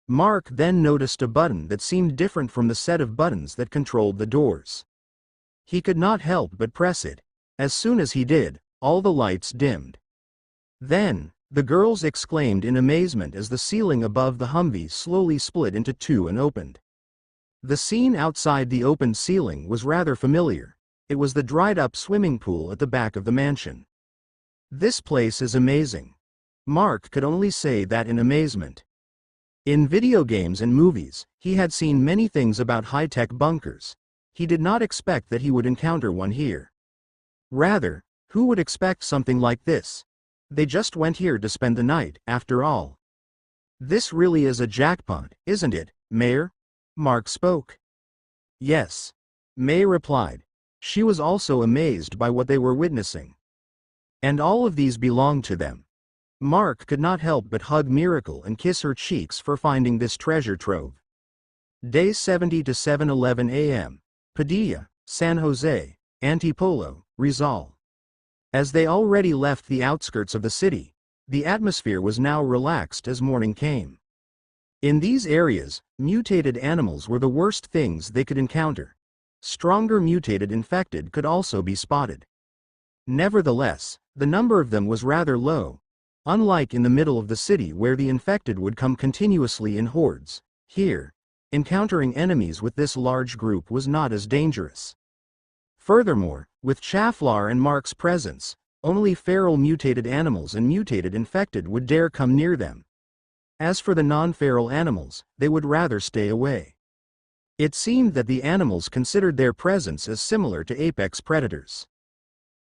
Mark then noticed a button that seemed different from the set of buttons that controlled the doors. He could not help but press it. As soon as he did, all the lights dimmed. Then, the girls exclaimed in amazement as the ceiling above the Humvee slowly split into two and opened. The scene outside the opened ceiling was rather familiar. It was the dried-up swimming pool at the back of the mansion. This place is amazing. Mark could only say that in amazement. In video games and movies, he had seen many things about high-tech bunkers. He did not expect that he would encounter one here. Rather, who would expect something like this? They just went here to spend the night, after all. This really is a jackpot, isn't it, Mayor? Mark spoke. Yes. May replied. She was also amazed by what they were witnessing. And all of these belonged to them. Mark could not help but hug Miracle and kiss her cheeks for finding this treasure trove. Day 70 to 7:11 a.m. Padilla, San Jose, Antipolo, Rizal. As they already left the outskirts of the city, the atmosphere was now relaxed as morning came. In these areas, mutated animals were the worst things they could encounter. Stronger mutated infected could also be spotted. Nevertheless, the number of them was rather low. Unlike in the middle of the city where the infected would come continuously in hordes, here, encountering enemies with this large group was not as dangerous. Furthermore, with Chaflar and Mark's presence, only feral mutated animals and mutated infected would dare come near them. As for the non-feral animals, they would rather stay away. It seemed that the animals considered their presence as similar to apex predators.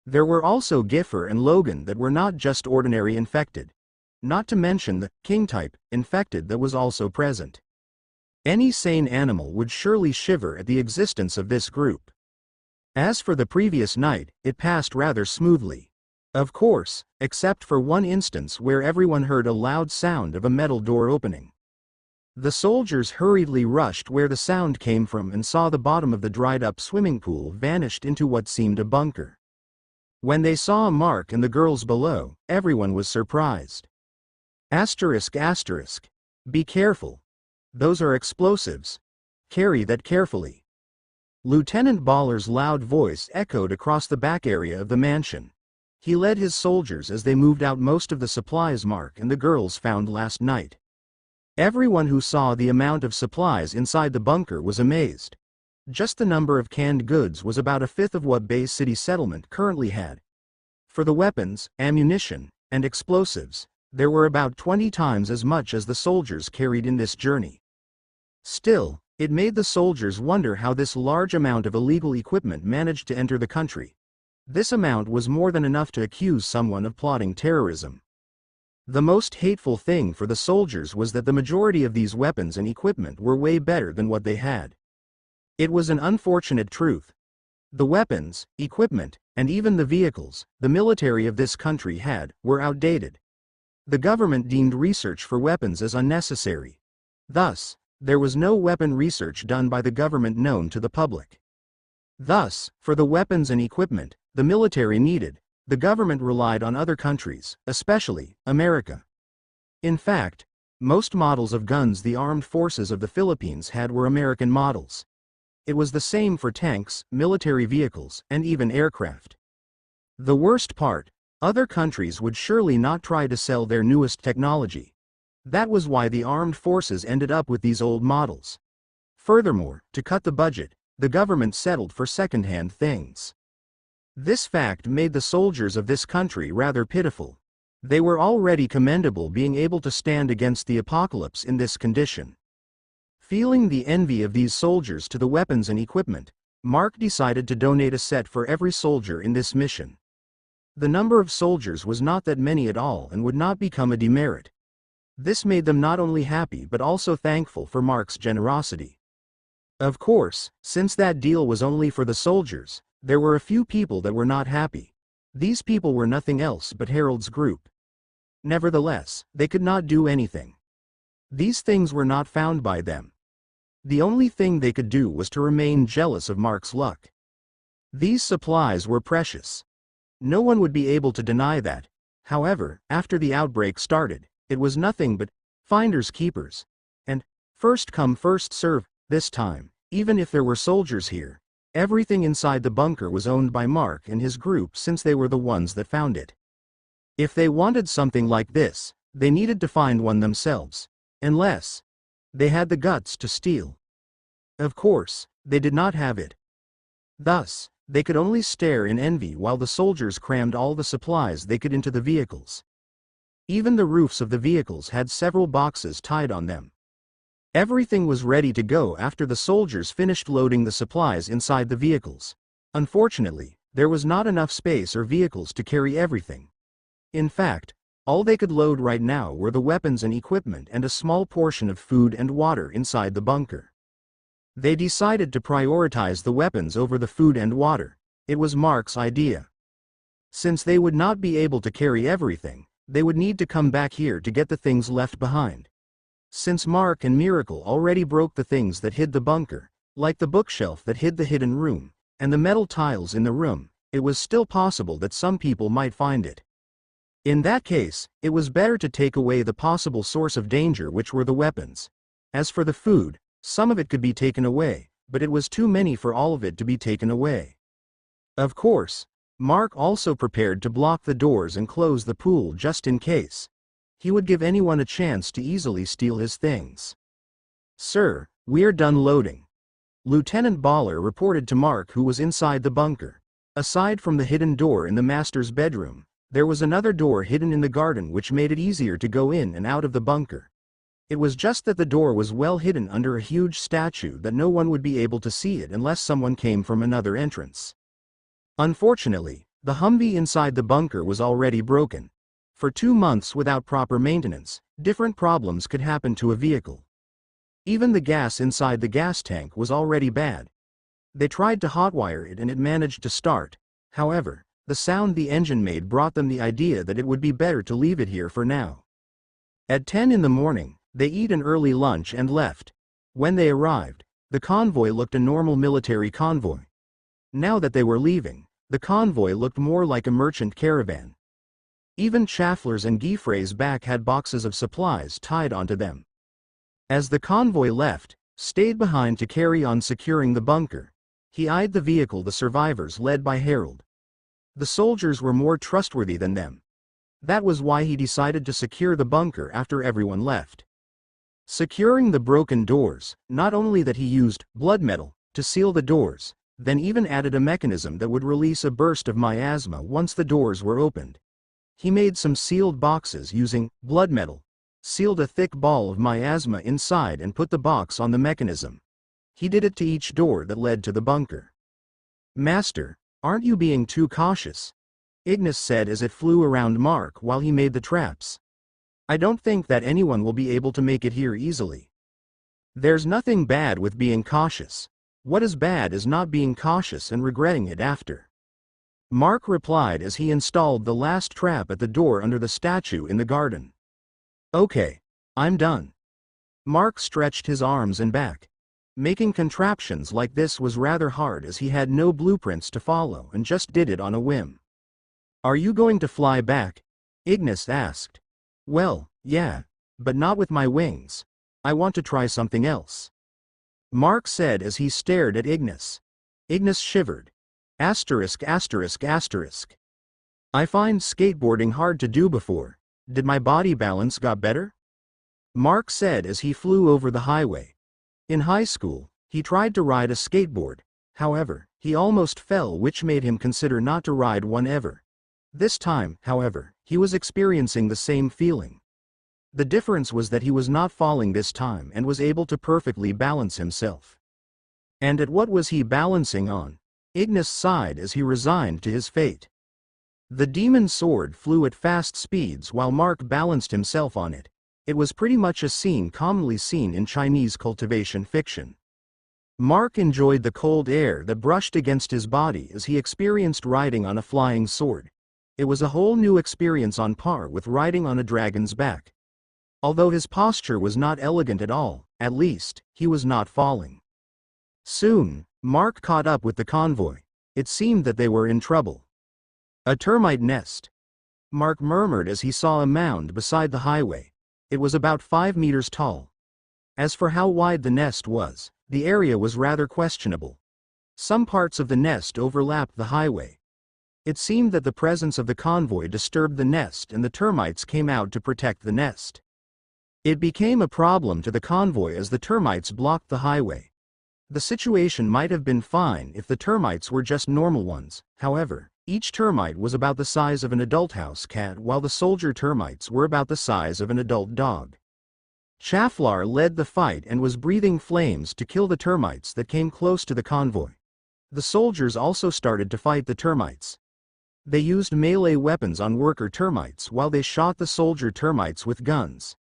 There were also Giffer and Logan that were not just ordinary infected. Not to mention the king-type infected that was also present. Any sane animal would surely shiver at the existence of this group. As for the previous night, it passed rather smoothly. Of course, except for one instance where everyone heard a loud sound of a metal door opening. The soldiers hurriedly rushed where the sound came from and saw the bottom of the dried-up swimming pool vanished into what seemed a bunker. When they saw Mark and the girls below, everyone was surprised. Asterisk asterisk. Be careful. Those are explosives. Carry that carefully. Lieutenant Baller's loud voice echoed across the back area of the mansion. He led his soldiers as they moved out most of the supplies Mark and the girls found last night. Everyone who saw the amount of supplies inside the bunker was amazed. Just the number of canned goods was about a fifth of what Bay City Settlement currently had. For the weapons, ammunition, and explosives, there were about 20 times as much as the soldiers carried in this journey. Still, it made the soldiers wonder how this large amount of illegal equipment managed to enter the country. This amount was more than enough to accuse someone of plotting terrorism. The most hateful thing for the soldiers was that the majority of these weapons and equipment were way better than what they had. It was an unfortunate truth. The weapons, equipment, and even the vehicles the military of this country had were outdated. The government deemed research for weapons as unnecessary. Thus, there was no weapon research done by the government known to the public. Thus, for the weapons and equipment the military needed, the government relied on other countries, especially America. In fact, most models of guns the armed forces of the Philippines had were American models. It was the same for tanks, military vehicles, and even aircraft. The worst part, other countries would surely not try to sell their newest technology. That was why the armed forces ended up with these old models. Furthermore, to cut the budget, the government settled for second-hand things. This fact made the soldiers of this country rather pitiful. They were already commendable being able to stand against the apocalypse in this condition. Feeling the envy of these soldiers to the weapons and equipment, Mark decided to donate a set for every soldier in this mission. The number of soldiers was not that many at all and would not become a demerit. This made them not only happy but also thankful for Mark's generosity. Of course, since that deal was only for the soldiers, there were a few people that were not happy. These people were nothing else but Harold's group. Nevertheless, they could not do anything. These things were not found by them. The only thing they could do was to remain jealous of Mark's luck. These supplies were precious. No one would be able to deny that. However, after the outbreak started, it was nothing but finders keepers. And first come first serve, this time, even if there were soldiers here. Everything inside the bunker was owned by Mark and his group since they were the ones that found it. If they wanted something like this, they needed to find one themselves. Unless they had the guts to steal. Of course, they did not have it. Thus, they could only stare in envy while the soldiers crammed all the supplies they could into the vehicles. Even the roofs of the vehicles had several boxes tied on them. Everything was ready to go after the soldiers finished loading the supplies inside the vehicles. Unfortunately, there was not enough space or vehicles to carry everything. In fact, all they could load right now were the weapons and equipment and a small portion of food and water inside the bunker. They decided to prioritize the weapons over the food and water. It was Mark's idea. Since they would not be able to carry everything, they would need to come back here to get the things left behind. Since Mark and Miracle already broke the things that hid the bunker, like the bookshelf that hid the hidden room, and the metal tiles in the room, it was still possible that some people might find it. In that case, it was better to take away the possible source of danger, which were the weapons. As for the food, some of it could be taken away, but it was too many for all of it to be taken away. Of course, Mark also prepared to block the doors and close the pool just in case. He would give anyone a chance to easily steal his things. "Sir, we're done loading," Lieutenant Baller reported to Mark, who was inside the bunker. Aside from the hidden door in the master's bedroom, there was another door hidden in the garden which made it easier to go in and out of the bunker. It was just that the door was well hidden under a huge statue that no one would be able to see it unless someone came from another entrance. Unfortunately, the Humvee inside the bunker was already broken. For 2 months without proper maintenance, different problems could happen to a vehicle. Even the gas inside the gas tank was already bad. They tried to hotwire it and it managed to start. However, the sound the engine made brought them the idea that it would be better to leave it here for now. At 10 in the morning, they eat an early lunch and left. When they arrived, the convoy looked a normal military convoy. Now that they were leaving, the convoy looked more like a merchant caravan. Even Schaffler's and Gieffre's back had boxes of supplies tied onto them. As the convoy left, stayed behind to carry on securing the bunker, he eyed the vehicle the survivors led by Harold. The soldiers were more trustworthy than them. That was why he decided to secure the bunker after everyone left. Securing the broken doors, not only that he used blood metal to seal the doors, then even added a mechanism that would release a burst of miasma once the doors were opened. He made some sealed boxes using blood metal, sealed a thick ball of miasma inside and put the box on the mechanism. He did it to each door that led to the bunker. "Master, aren't you being too cautious?" Ignis said as it flew around Mark while he made the traps. "I don't think that anyone will be able to make it here easily." "There's nothing bad with being cautious. What is bad is not being cautious and regretting it after," Mark replied as he installed the last trap at the door under the statue in the garden. "Okay, I'm done." Mark stretched his arms and back. Making contraptions like this was rather hard as he had no blueprints to follow and just did it on a whim. "Are you going to fly back?" Ignis asked. "Well, yeah, but not with my wings. I want to try something else," Mark said as he stared at Ignis. Ignis shivered. Asterisk asterisk asterisk. "I find skateboarding hard to do before. Did my body balance got better?" Mark said as he flew over the highway. In high school, he tried to ride a skateboard. However, he almost fell, which made him consider not to ride one ever. This time, however, he was experiencing the same feeling. The difference was that he was not falling this time and was able to perfectly balance himself. And at what was he balancing on? Ignis sighed as he resigned to his fate. The demon sword flew at fast speeds while Mark balanced himself on it. It was pretty much a scene commonly seen in Chinese cultivation fiction. Mark enjoyed the cold air that brushed against his body as he experienced riding on a flying sword. It was a whole new experience on par with riding on a dragon's back. Although his posture was not elegant at all, at least, he was not falling. Soon, Mark caught up with the convoy. It seemed that they were in trouble. "A termite nest," Mark murmured as he saw a mound beside the highway. It was about 5 meters tall. As for how wide the nest was, the area was rather questionable. Some parts of the nest overlapped the highway. It seemed that the presence of the convoy disturbed the nest and the termites came out to protect the nest. It became a problem to the convoy as the termites blocked the highway. The situation might have been fine if the termites were just normal ones. However, each termite was about the size of an adult house cat while the soldier termites were about the size of an adult dog. Schaffler led the fight and was breathing flames to kill the termites that came close to the convoy. The soldiers also started to fight the termites. They used melee weapons on worker termites while they shot the soldier termites with guns.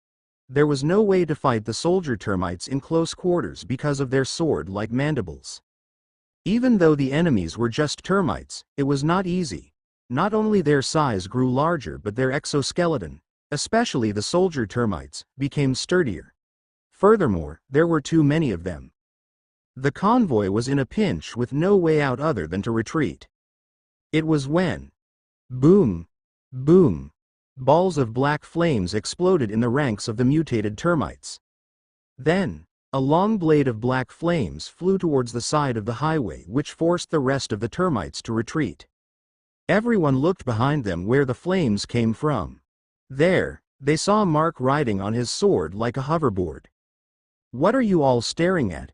There was no way to fight the soldier termites in close quarters because of their sword-like mandibles. Even though the enemies were just termites, it was not easy. Not only their size grew larger but their exoskeleton, especially the soldier termites, became sturdier. Furthermore, there were too many of them. The convoy was in a pinch with no way out other than to retreat. It was when, boom, boom, balls of black flames exploded in the ranks of the mutated termites. Then, a long blade of black flames flew towards the side of the highway, which forced the rest of the termites to retreat. Everyone looked behind them where the flames came from. There, they saw Mark riding on his sword like a hoverboard. "What are you all staring at?"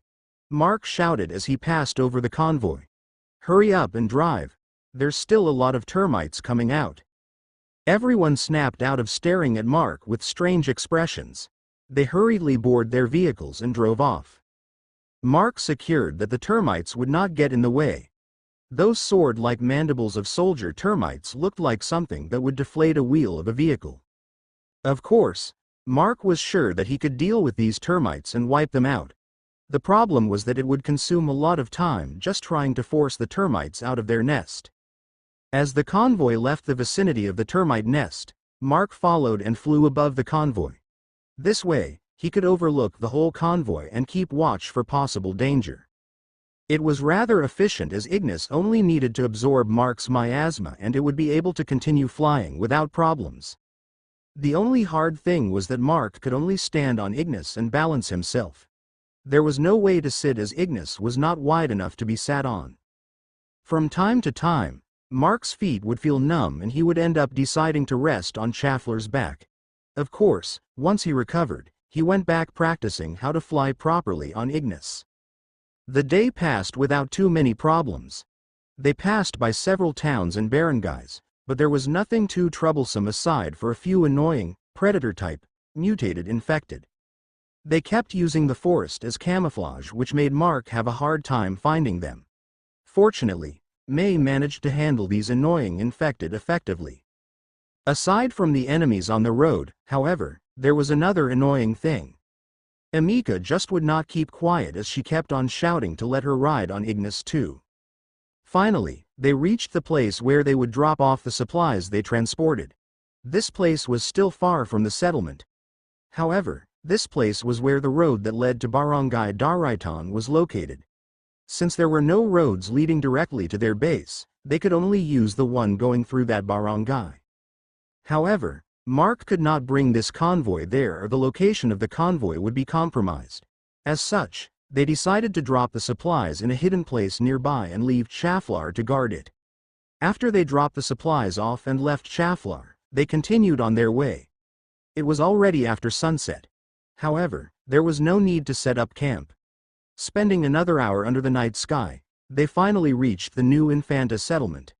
Mark shouted as he passed over the convoy. "Hurry up and drive. There's still a lot of termites coming out." Everyone snapped out of staring at Mark with strange expressions. They hurriedly boarded their vehicles and drove off. Mark secured that the termites would not get in the way. Those sword-like mandibles of soldier termites looked like something that would deflate a wheel of a vehicle. Of course, Mark was sure that he could deal with these termites and wipe them out. The problem was that it would consume a lot of time just trying to force the termites out of their nest. As the convoy left the vicinity of the termite nest, Mark followed and flew above the convoy. This way, he could overlook the whole convoy and keep watch for possible danger. It was rather efficient as Ignis only needed to absorb Mark's miasma and it would be able to continue flying without problems. The only hard thing was that Mark could only stand on Ignis and balance himself. There was no way to sit as Ignis was not wide enough to be sat on. From time to time, Mark's feet would feel numb and he would end up deciding to rest on Schaffler's back. Of course, once he recovered, he went back practicing how to fly properly on Ignis. The day passed without too many problems. They passed by several towns and barangays, but there was nothing too troublesome aside for a few annoying, predator-type, mutated infected. They kept using the forest as camouflage, which made Mark have a hard time finding them. Fortunately, May managed to handle these annoying infected effectively. Aside from the enemies on the road, however, there was another annoying thing. Emika just would not keep quiet as she kept on shouting to let her ride on Ignis too. Finally, they reached the place where they would drop off the supplies they transported. This place was still far from the settlement. However, this place was where the road that led to Barangay Daraitan was located. Since there were no roads leading directly to their base, they could only use the one going through that barangay. However, Mark could not bring this convoy there or the location of the convoy would be compromised. As such, they decided to drop the supplies in a hidden place nearby and leave Schaffler to guard it. After they dropped the supplies off and left Schaffler, they continued on their way. It was already after sunset. However, there was no need to set up camp. Spending another hour under the night sky, they finally reached the new Infanta settlement.